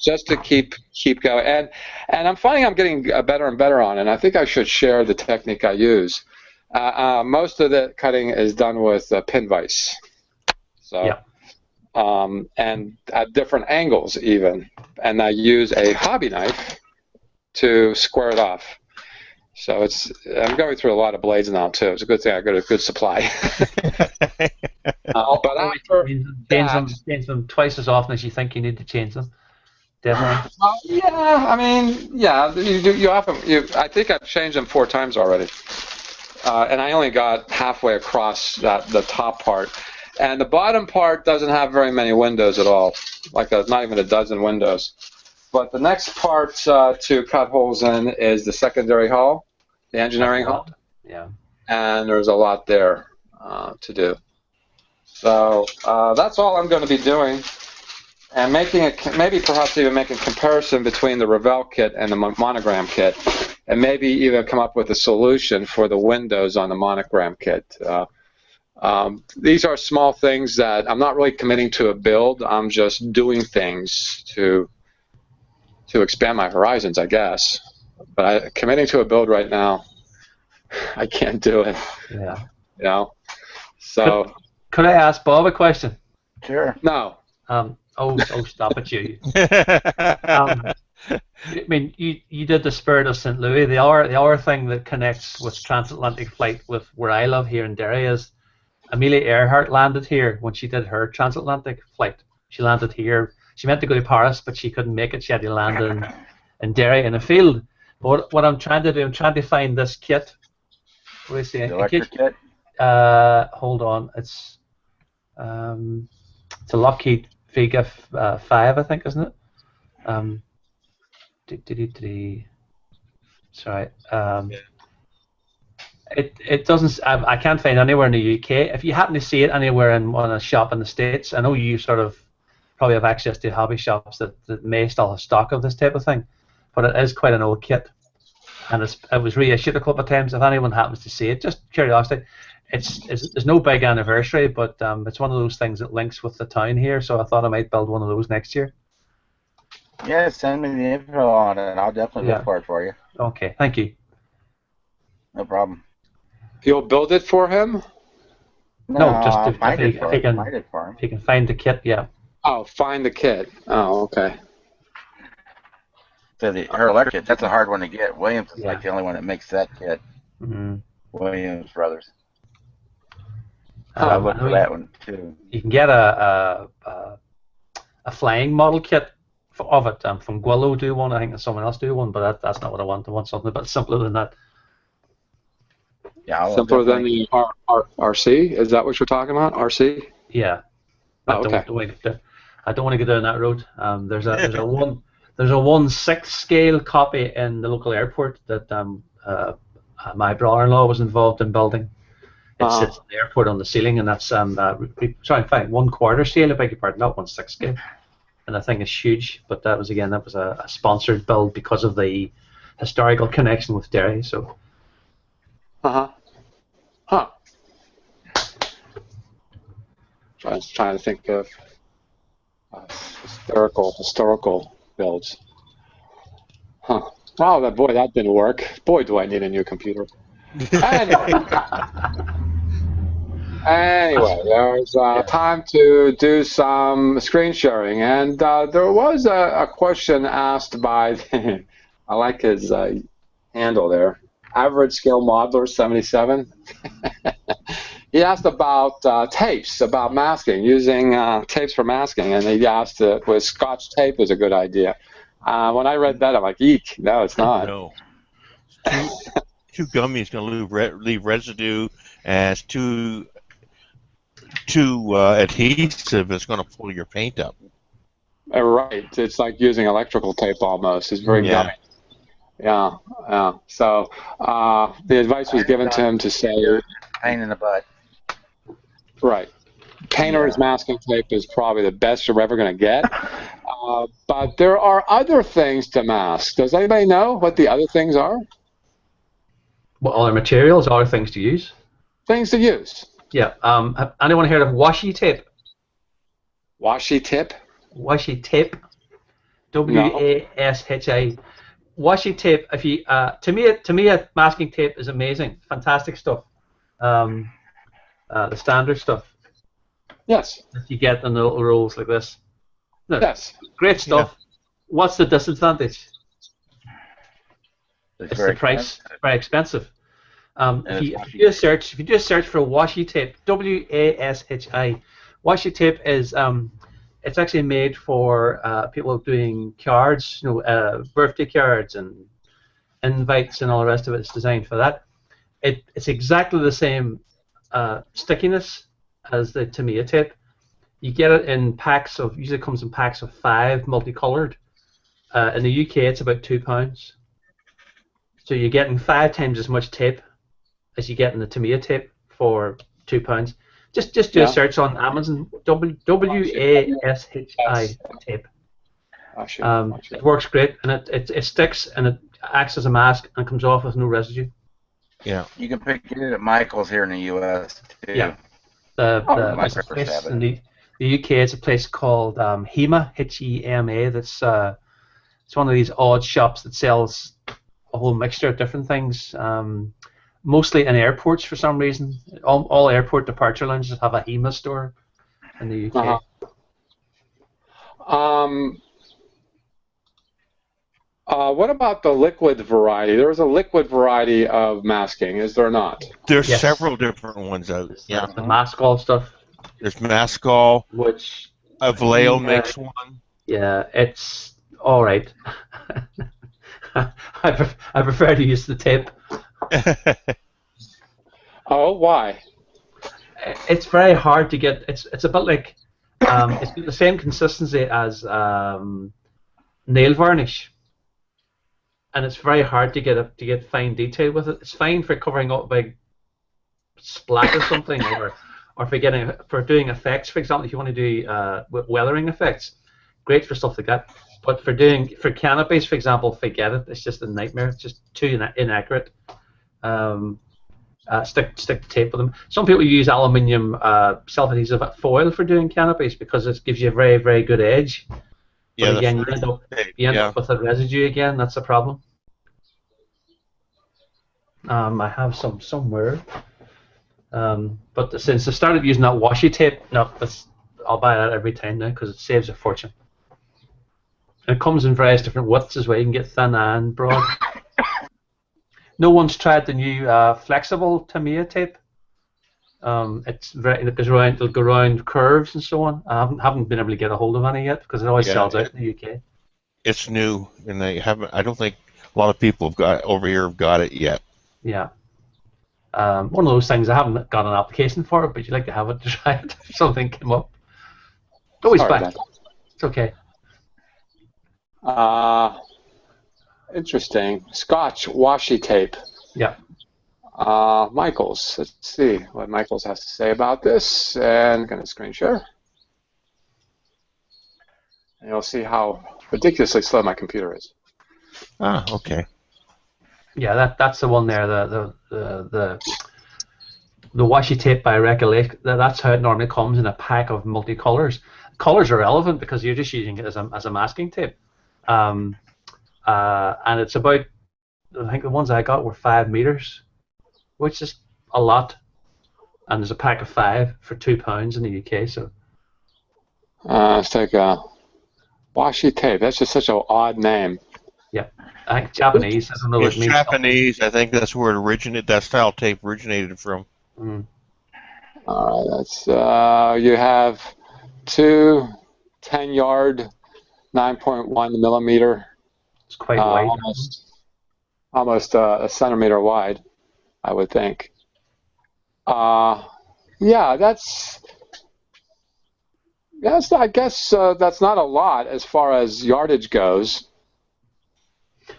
Speaker 1: just to keep going. And I'm finding I'm getting better and better on it. And I think I should share the technique I use. Most of the cutting is done with pin vise. So.
Speaker 2: Yeah.
Speaker 1: And at different angles even, and I use a hobby knife to square it off. So I'm going through a lot of blades now too. It's a good thing I got a good supply. But after
Speaker 2: change them twice as often as you think you need to change them. Definitely.
Speaker 1: Yeah, I mean, yeah, you often. I think I've changed them 4 times already, and I only got halfway across the top part. And the bottom part doesn't have very many windows at all, not even a dozen windows. But the next part to cut holes in is the secondary hull, the engineering hull.
Speaker 2: Yeah.
Speaker 1: And there's a lot there to do. So that's all I'm going to be doing, and maybe perhaps even making a comparison between the Revell kit and the Monogram kit, and maybe even come up with a solution for the windows on the Monogram kit. These are small things that I'm not really committing to a build. I'm just doing things to expand my horizons, I guess. But committing to a build right now, I can't do it.
Speaker 2: Yeah.
Speaker 1: You know. So.
Speaker 2: Could I ask Bob a question?
Speaker 4: Sure.
Speaker 1: No.
Speaker 2: Stop it, you. I mean, you did the Spirit of St. Louis. The other thing that connects with transatlantic flight with where I live here in Derry is Amelia Earhart landed here when she did her transatlantic flight. She landed here. She meant to go to Paris, but she couldn't make it. She had to land in Derry in a field. But what I'm trying to do, I'm trying to find this kit. What do you say?
Speaker 4: The electric kit?
Speaker 2: Hold on. It's a Lockheed Vega 5, I think, isn't it? Sorry. It doesn't. I can't find anywhere in the UK. If you happen to see it anywhere in a shop in the States, I know you sort of probably have access to hobby shops that may still have stock of this type of thing, but it is quite an old kit, and it was reissued a couple of times. If anyone happens to see it, just curiosity. There's no big anniversary, but it's one of those things that links with the town here. So I thought I might build one of those next year.
Speaker 4: Yeah, send me the info on it, and I'll definitely look for it for you.
Speaker 2: Okay, thank you.
Speaker 4: No problem.
Speaker 1: You'll build it for him?
Speaker 2: No, just
Speaker 4: I'll
Speaker 2: if
Speaker 4: find
Speaker 2: he
Speaker 4: it for him.
Speaker 2: If you can find the kit, yeah.
Speaker 1: Oh, find the kit. Oh, okay.
Speaker 4: So her electric kit, that's a hard one to get. Williams is like the only one that makes that kit.
Speaker 2: Mm-hmm.
Speaker 4: Williams Brothers. I look for that one too.
Speaker 2: You can get a flying model kit of it from Gwillow. Do one? I think someone else do one, but that's not what I want. I want something a bit simpler than that.
Speaker 4: Yeah,
Speaker 1: simpler than the RC. Is that what you're talking about? RC?
Speaker 2: Yeah.
Speaker 1: Oh, okay.
Speaker 2: I don't want to go down that road. There's a 1/6 scale copy in the local airport that my brother-in-law was involved in building. It sits in the airport on the ceiling, and that's sorry, 1/4 scale. I beg your pardon, not 1/6 scale. And I think it's huge. But that was a sponsored build because of the historical connection with Derry. So.
Speaker 1: Huh. Trying to think of historical builds. Huh. Wow, that didn't work. Boy, do I need a new computer. Anyway, there's time to do some screen sharing, and there was a question asked by, I like his handle there, Average Scale Modeler 77. He asked about tapes, about masking, using tapes for masking, and he asked if Scotch tape was a good idea. When I read that, I'm like, eek, no, it's not.
Speaker 5: No. Too gummy, it's going to leave residue, and it's too adhesive, it's going to pull your paint up.
Speaker 1: Right. It's like using electrical tape almost. It's very gummy. Yeah. So the advice was given to him to say...
Speaker 4: Pain in the butt.
Speaker 1: Right. Painter's masking tape is probably the best you're ever going to get. But there are other things to mask. Does anybody know what the other things are?
Speaker 2: What other materials, other things to use?
Speaker 1: Things to use.
Speaker 2: Yeah. Have anyone heard of washi tape?
Speaker 1: Washi tape?
Speaker 2: Washi tape. W-A-S-H-I. Washi tape. If you to me, masking tape is amazing, fantastic stuff. The standard stuff.
Speaker 1: Yes.
Speaker 2: That you get in the little rolls like this. No,
Speaker 1: yes.
Speaker 2: Great stuff. Yeah. What's the disadvantage? It's the price. It's very expensive. If you do a search for washi tape, W-A-S-H-I, washi tape is it's actually made for people doing cards, birthday cards and invites and all the rest of it. It's designed for that. It's exactly the same stickiness as the Tamiya tape. You get it in packs of, usually comes in packs of 5, multicolored. In the UK, it's about £2. So you're getting 5 times as much tape as you get in the Tamiya tape for £2. Just do a search on Amazon. W-A-S-H-I tape. It works great, and it sticks, and it acts as a mask, and comes off with no residue.
Speaker 5: Yeah.
Speaker 4: You can pick it at Michael's here in the U.S. too.
Speaker 2: Yeah. There's a place in the UK. It's a place called HEMA, H-E-M-A. That's it's one of these odd shops that sells a whole mixture of different things. Mostly in airports for some reason. All airport departure lounges have a HEMA store in the UK.
Speaker 1: What about the liquid variety? There's a liquid variety of masking, is there not?
Speaker 5: There's several different ones out.
Speaker 2: Yeah, the Maskall stuff.
Speaker 5: There's Maskall,
Speaker 2: which
Speaker 5: Vallejo makes one.
Speaker 2: Yeah, it's all right. I prefer to use the tape.
Speaker 1: Oh, why?
Speaker 2: It's very hard to get. It's a bit like it's got the same consistency as nail varnish, and it's very hard to get fine detail with it. It's fine for covering up a big splat or something, or for doing effects. For example, if you want to do weathering effects, great for stuff like that. But for canopies, for example, forget it. It's just a nightmare. It's just too inaccurate. Stick tape with them. Some people use aluminium self-adhesive foil for doing canopies because it gives you a very, very good edge. Yeah, but again, you end up with a residue again. That's a problem. I have some somewhere. But since I started using that washi tape, I'll buy that every time now because it saves a fortune. And it comes in various different widths as well. You can get thin and broad. No one's tried the new flexible Tamiya tape. It will go around curves and so on. I haven't been able to get a hold of any yet because it always sells out in the UK.
Speaker 5: It's new, and they haven't. I don't think a lot of people over here have got it yet.
Speaker 2: Yeah. One of those things, I haven't got an application for it, but you'd like to have it to try it if something came up. Always fine. It's okay.
Speaker 1: Interesting. Scotch washi tape.
Speaker 2: Yeah.
Speaker 1: Michaels. Let's see what Michaels has to say about this. And I'm going to screen share. And you'll see how ridiculously slow my computer is.
Speaker 5: Ah, okay.
Speaker 2: Yeah, that's the one there. The washi tape by Recollect. That's how it normally comes in a pack of multicolors. Colors are relevant because you're just using it as a masking tape. And it's about, I think the ones I got were 5 meters, which is a lot. And there's a pack of 5 for £2 in the UK. So
Speaker 1: let's take washi tape. That's just such an odd name.
Speaker 2: Yeah, I think Japanese. I don't know what it means.
Speaker 5: Japanese. I think that's where it originated. That style tape originated from.
Speaker 2: Mm.
Speaker 1: All right, that's you have 2 10-yard, 9.1 millimeter.
Speaker 2: It's quite wide.
Speaker 1: Almost a centimeter wide, I would think. Yeah, that's. Yes, I guess that's not a lot as far as yardage goes.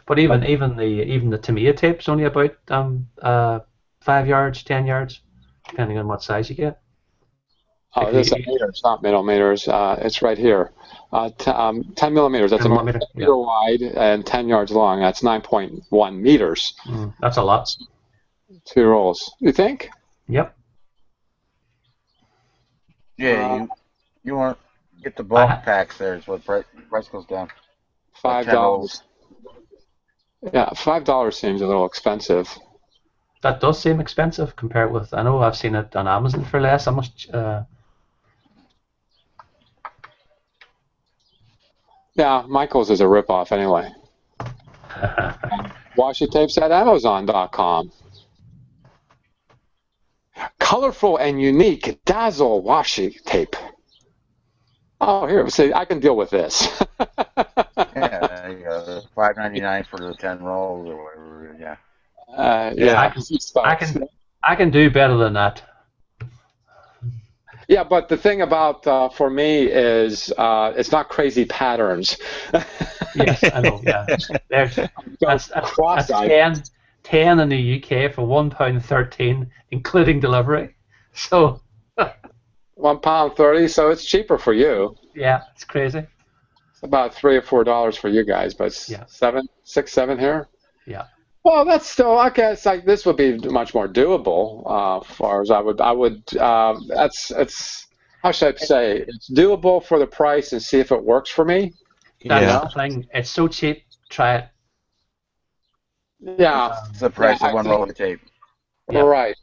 Speaker 2: But even the Tamiya tape's only about 5 yards, 10 yards, depending on what size you get.
Speaker 1: Oh, this is meters, not millimeters. It's right here. 10 millimeters. That's
Speaker 2: 10
Speaker 1: a
Speaker 2: millimeter
Speaker 1: wide and 10 yards long. That's 9.1 meters.
Speaker 2: That's a lot.
Speaker 1: 2 rolls. You think?
Speaker 2: Yep.
Speaker 4: Yeah, you want to get the bulk packs there is what price goes down.
Speaker 1: $5. Yeah, $5 seems a little expensive.
Speaker 2: That does seem expensive compared with. I know I've seen it on Amazon for less. How much?
Speaker 1: Yeah, Michaels is a ripoff anyway. Washi tapes at Amazon.com. Colorful and unique Dazzle washi tape. Oh, here, see, I can deal with this.
Speaker 4: Yeah, you go. $5.99 for the 10 rolls or whatever. Yeah.
Speaker 1: Yeah,
Speaker 2: I can do better than that.
Speaker 1: Yeah, but the thing about for me is it's not crazy patterns.
Speaker 2: Yes, I know. Yeah, that's 10 in the UK for £1.13, including delivery. So
Speaker 1: £1.30, so it's cheaper for you.
Speaker 2: Yeah, it's crazy.
Speaker 1: It's about $3 or $4 for you guys, but it's 7, 6, 7 here.
Speaker 2: Yeah.
Speaker 1: Well, that's still, I guess, like this would be much more doable. As far as I would. It's how should I say? It's doable for the price and see if it works for me.
Speaker 2: That's the thing. It's so cheap. Try it.
Speaker 1: Yeah.
Speaker 4: It's the price of one roll of tape.
Speaker 1: Yeah. Right.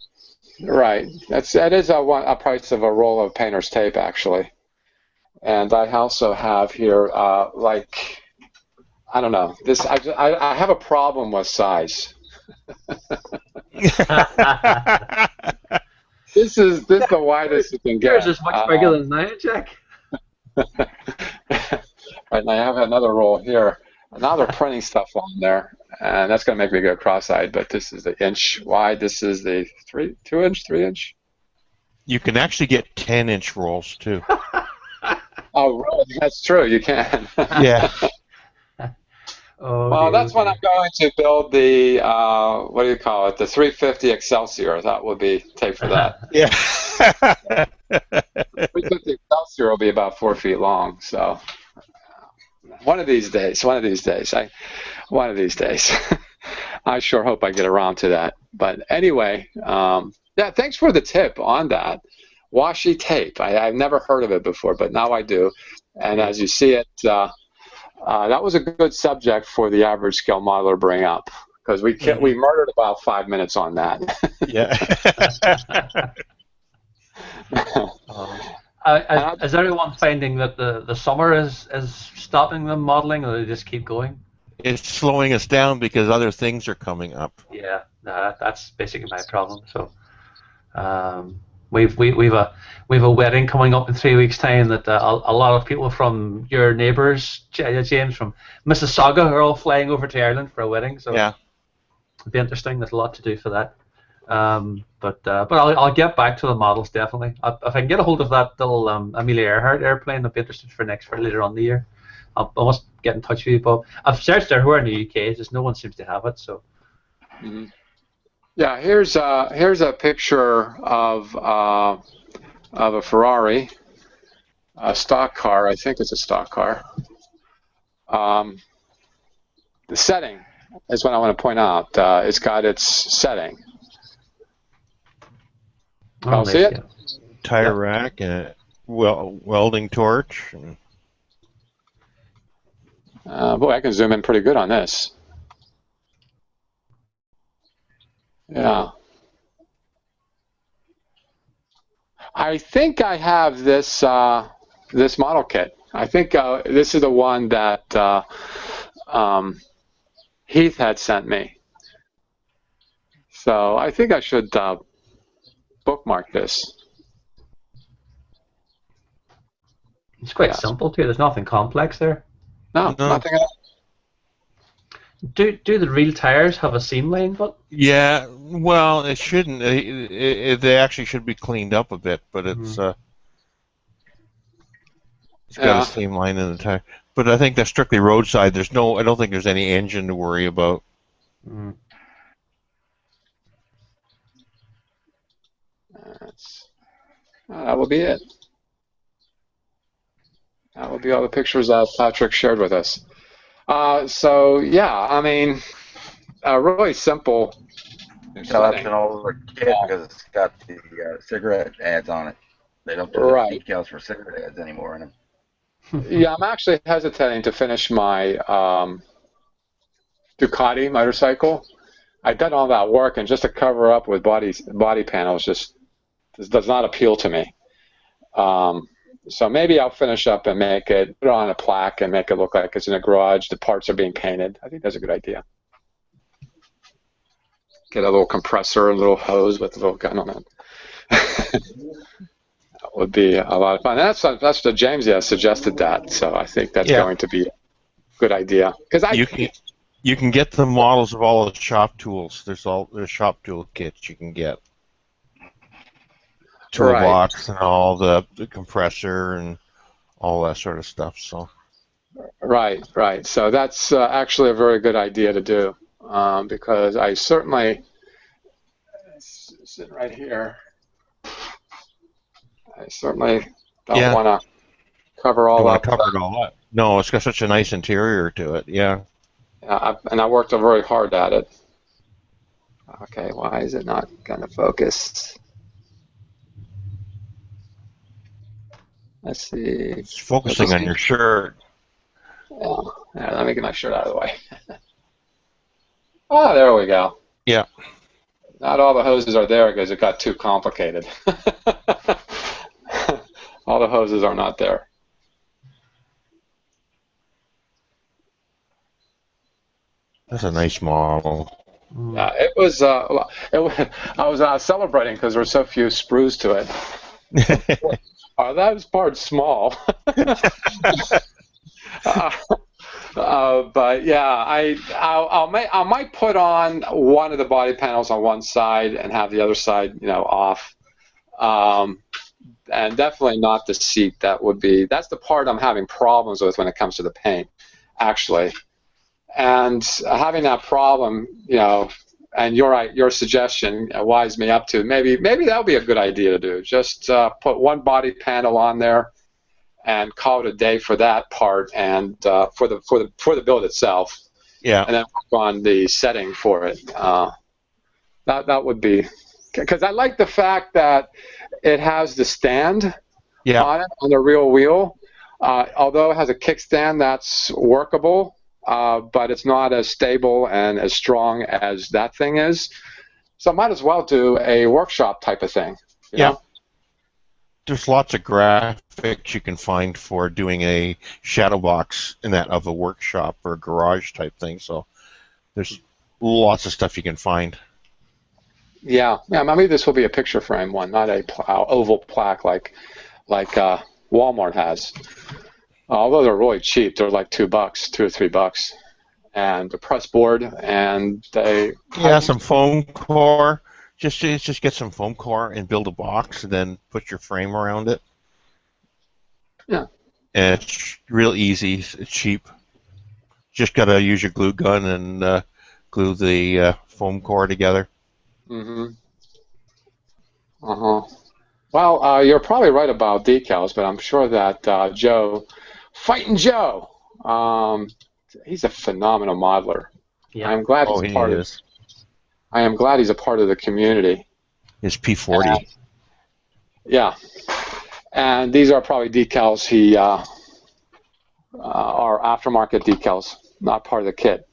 Speaker 1: That is a price of a roll of painter's tape, actually. And I also have here, I don't know. This I have a problem with size. This is the widest you can get.
Speaker 2: Yours is much bigger than mine, Jack.
Speaker 1: Right, and I have another roll here. Now they're printing stuff on there, and that's going to make me go cross-eyed. But this is the inch wide. This is the 2-inch, 3-inch.
Speaker 5: You can actually get 10-inch rolls too.
Speaker 1: Oh, really? That's true. You can.
Speaker 5: Yeah.
Speaker 1: Well, that's when I'm going to build the, what do you call it, the 350 Excelsior. That would be tape for that.
Speaker 5: Yeah.
Speaker 1: 350 Excelsior will be about 4 feet long. So one of these days, I sure hope I get around to that. But anyway, yeah, thanks for the tip on that. Washi tape. I've never heard of it before, but now I do. And as you see it, that was a good subject for the average scale modeler to bring up, because we murdered about 5 minutes on that.
Speaker 5: Yeah.
Speaker 2: Is everyone finding that the summer is stopping them modeling, or they just keep going?
Speaker 5: It's slowing us down because other things are coming up.
Speaker 2: Yeah, that's basically my problem. So we've a wedding coming up in 3 weeks' time that a lot of people from your neighbours, James, from Mississauga, are all flying over to Ireland for a wedding. So
Speaker 5: yeah,
Speaker 2: it'll be interesting. There's a lot to do for that. But I'll get back to the models definitely. If I can get a hold of that little Amelia Earhart airplane, I'll be interested for later on in the year. I must get in touch with you, Bob. I've searched everywhere in the UK, just no one seems to have it. So.
Speaker 1: Mm-hmm. Yeah, here's a picture of a Ferrari, a stock car. I think it's a stock car. The setting is what I want to point out. It's got its setting. I'll see it.
Speaker 5: Tire rack and a welding torch.
Speaker 1: Boy, I can zoom in pretty good on this. Yeah. I think I have this this model kit. I think this is the one that Heath had sent me. So I think I should bookmark this.
Speaker 2: It's quite simple too. There's nothing complex there.
Speaker 1: No, nothing else.
Speaker 2: Do the real tires have a seam line? But
Speaker 5: yeah, well, it shouldn't. They actually should be cleaned up a bit, but it's got a seam line in the tire. But I think that's strictly roadside. I don't think there's any engine to worry about.
Speaker 1: That will be it. That will be all the pictures that Patrick shared with us. So yeah, I mean, really simple.
Speaker 4: So that's an older kit because it's got the cigarette ads on it. They don't do the decals for cigarette ads anymore in them.
Speaker 1: Yeah, I'm actually hesitating to finish my Ducati motorcycle. I've done all that work, and just to cover up with body panels just does not appeal to me. So maybe I'll finish up and make it, put it on a plaque and make it look like it's in a garage. The parts are being painted. I think that's a good idea. Get a little compressor, a little hose with a little gun on it. That would be a lot of fun. And that's what James suggested that. So I think that's going to be a good idea. Because
Speaker 5: you can get the models of all the shop tools. There's shop tool kits you can get. Toolbox and all the compressor and all that sort of stuff. So.
Speaker 1: Right. So that's actually a very good idea to do because I certainly sitting right here. I certainly don't want to cover all up.
Speaker 5: Cover it all up. No, it's got such a nice interior to it. Yeah.
Speaker 1: And I worked very hard at it. Okay, why is it not going to focus? Let's see.
Speaker 5: It's focusing on your shirt.
Speaker 1: Yeah, let me get my shirt out of the way. Oh, there we go.
Speaker 5: Yeah.
Speaker 1: Not all the hoses are there because it got too complicated. All the hoses are not there.
Speaker 5: That's a nice model.
Speaker 1: Yeah, it was. I was celebrating because there were so few sprues to it. That part's small. But yeah, I might put on one of the body panels on one side and have the other side, off. And definitely not the seat. That's the part I'm having problems with when it comes to the paint, actually. And having that problem, and your suggestion wise me up to maybe that would be a good idea to do. Just put one body panel on there and call it a day for that part and for the build itself.
Speaker 5: Yeah.
Speaker 1: And then work on the setting for it. That would be, because I like the fact that it has the stand on it, on the real wheel. Although it has a kickstand that's workable, but it's not as stable and as strong as that thing is. So I might as well do a workshop type of thing. You know?
Speaker 5: There's lots of graphics you can find for doing a shadow box of a workshop or a garage type thing. So there's lots of stuff you can find. Yeah. Maybe this will be a picture frame one, not a oval plaque like Walmart has. Although they're really cheap, they're like $2, $2 or $3, and a press board, and some foam core Just get some foam core and build a box, and then put your frame around it.
Speaker 1: Yeah.
Speaker 5: And it's real easy. It's cheap. Just gotta use your glue gun and glue the foam core together.
Speaker 1: Mm-hmm. Uh-huh. Well, you're probably right about decals, but I'm sure that Joe, Fighting Joe, he's a phenomenal modeler.
Speaker 2: Yeah.
Speaker 1: I'm glad he's
Speaker 5: he
Speaker 1: part
Speaker 5: is.
Speaker 1: of. I am glad he's a part of the community.
Speaker 5: His P40.
Speaker 1: Yeah, and these are probably decals he are aftermarket decals, not part of the kit.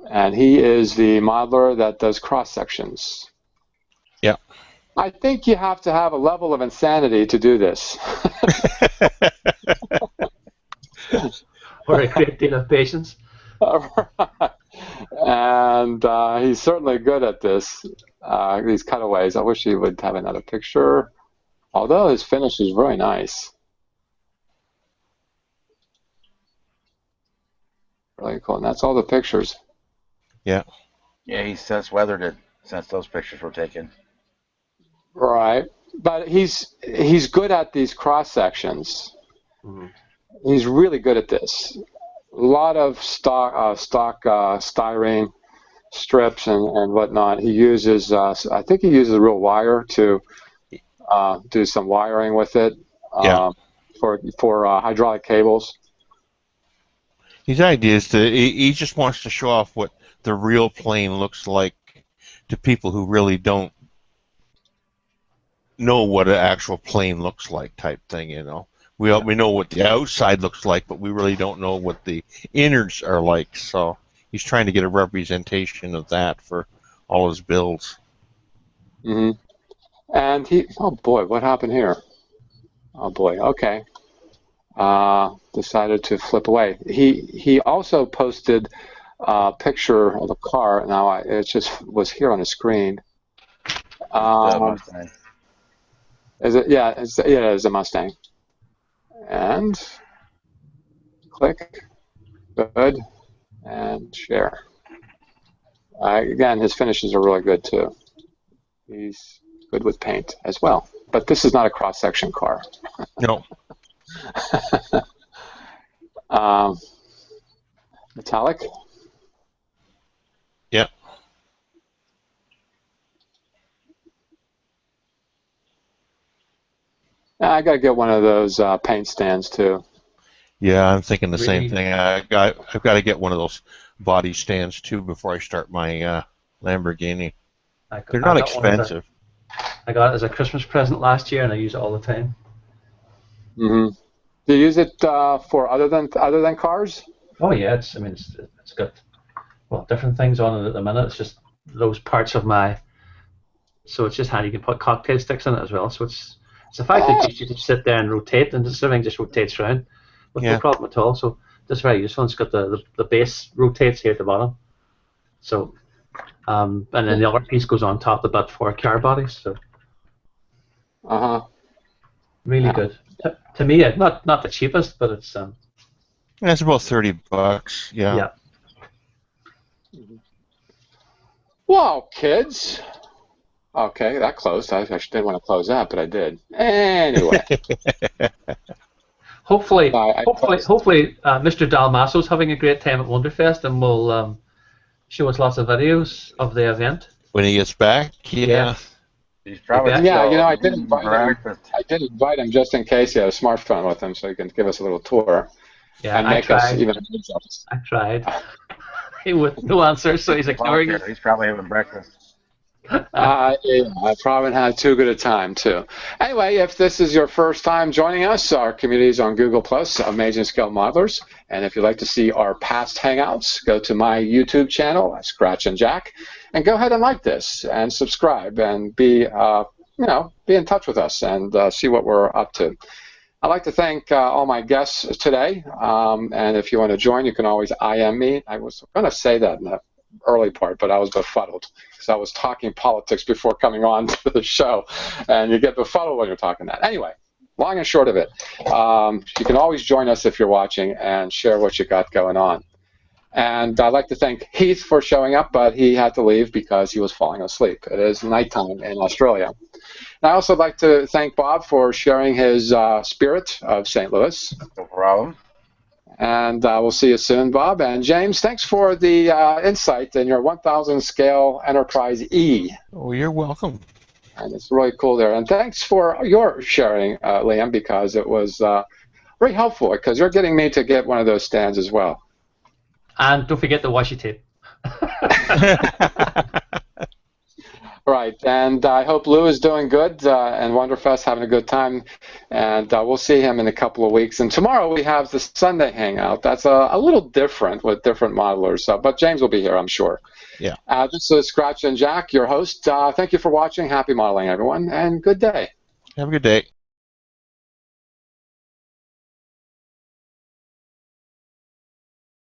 Speaker 1: And he is the modeler that does cross sections.
Speaker 5: Yeah.
Speaker 1: I think you have to have a level of insanity to do this.
Speaker 2: Or a great deal of patience.
Speaker 1: And he's certainly good at this, these cutaways. I wish he would have another picture, although his finish is really nice. Really cool. And that's all the pictures.
Speaker 5: Yeah.
Speaker 4: Yeah, he's since weathered it since those pictures were taken.
Speaker 1: Right. But he's good at these cross sections.
Speaker 2: Mm-hmm.
Speaker 1: He's really good at this. A lot of stock styrene strips and whatnot. He uses, I think he uses real wire to do some wiring with it for hydraulic cables.
Speaker 5: His idea is he just wants to show off what the real plane looks like to people who really don't know what an actual plane looks like, type thing, you know. We know what the outside looks like, but we really don't know what the innards are like. So he's trying to get a representation of that for all his builds.
Speaker 1: Mm-hmm. And oh boy, what happened here? Oh boy, okay. Decided to flip away. He also posted a picture of the car. Now it just was here on the screen.
Speaker 4: Mustang.
Speaker 1: Is it? Yeah, it's a Mustang. And click, good, and share. Again, his finishes are really good too. He's good with paint as well. But this is not a cross-section car.
Speaker 5: No.
Speaker 1: Metallic.
Speaker 5: Yeah.
Speaker 1: I got to get one of those paint stands too.
Speaker 5: Yeah, I'm thinking the same thing. I've got to get one of those body stands too before I start my Lamborghini. They're not expensive.
Speaker 2: I got it as a Christmas present last year, and I use it all the time.
Speaker 1: Mm-hmm. Do you use it for other than cars?
Speaker 2: Oh yeah, it's got different things on it at the minute. It's just those parts of my. So it's just handy. You can put cocktail sticks in it as well. So it's the fact that you just sit there and rotate, and everything just rotates around with no problem at all. So that's very useful. It's got the base rotates here at the bottom. So and then the other piece goes on top of the for car bodies. So really good. To me, not the cheapest, but it's
Speaker 5: it's about $30. Yeah.
Speaker 1: Wow, kids. Okay, that closed. I actually didn't want to close that, but I did. Anyway.
Speaker 2: Hopefully, Mr. Dalmasso's having a great time at Wonderfest, and will show us lots of videos of the event
Speaker 5: when he gets back. Yeah.
Speaker 4: He's probably
Speaker 1: I did invite him just in case he had a smartphone with him, so he can give us a little tour.
Speaker 2: Yeah,
Speaker 1: and make us even.
Speaker 2: I tried. With no answer, so he's ignoring it.
Speaker 4: He's probably having breakfast.
Speaker 1: I probably had too good a time too. Anyway, if this is your first time joining us, our community is on Google Plus, Amazing Scale Modelers, and if you'd like to see our past hangouts, go to my YouTube channel, Scratch and Jack, and go ahead and like this and subscribe and be in touch with us and see what we're up to. I'd like to thank all my guests today, and if you want to join, you can always IM me. I was going to say that in the early part, but I was befuddled because I was talking politics before coming on to the show, and you get befuddled when you're talking that. Anyway, long and short of it, you can always join us if you're watching and share what you got going on. And I'd like to thank Heath for showing up, but he had to leave because he was falling asleep. It is nighttime in Australia. And I also like to thank Bob for sharing his spirit of St. Louis.
Speaker 4: No problem.
Speaker 1: And we'll see you soon, Bob. And James, thanks for the insight in your 1,000 scale Enterprise E.
Speaker 5: Oh, you're welcome.
Speaker 1: And it's really cool there. And thanks for your sharing, Liam, because it was very helpful, because you're getting me to get one of those stands as well.
Speaker 2: And don't forget the washi tape.
Speaker 1: Right, and I hope Lou is doing good and Wonderfest having a good time, and we'll see him in a couple of weeks. And tomorrow we have the Sunday Hangout. That's a little different with different modelers, but James will be here, I'm sure.
Speaker 5: Yeah.
Speaker 1: This is Scratch and Jack, your host. Thank you for watching. Happy modeling, everyone, and good day.
Speaker 5: Have a good day.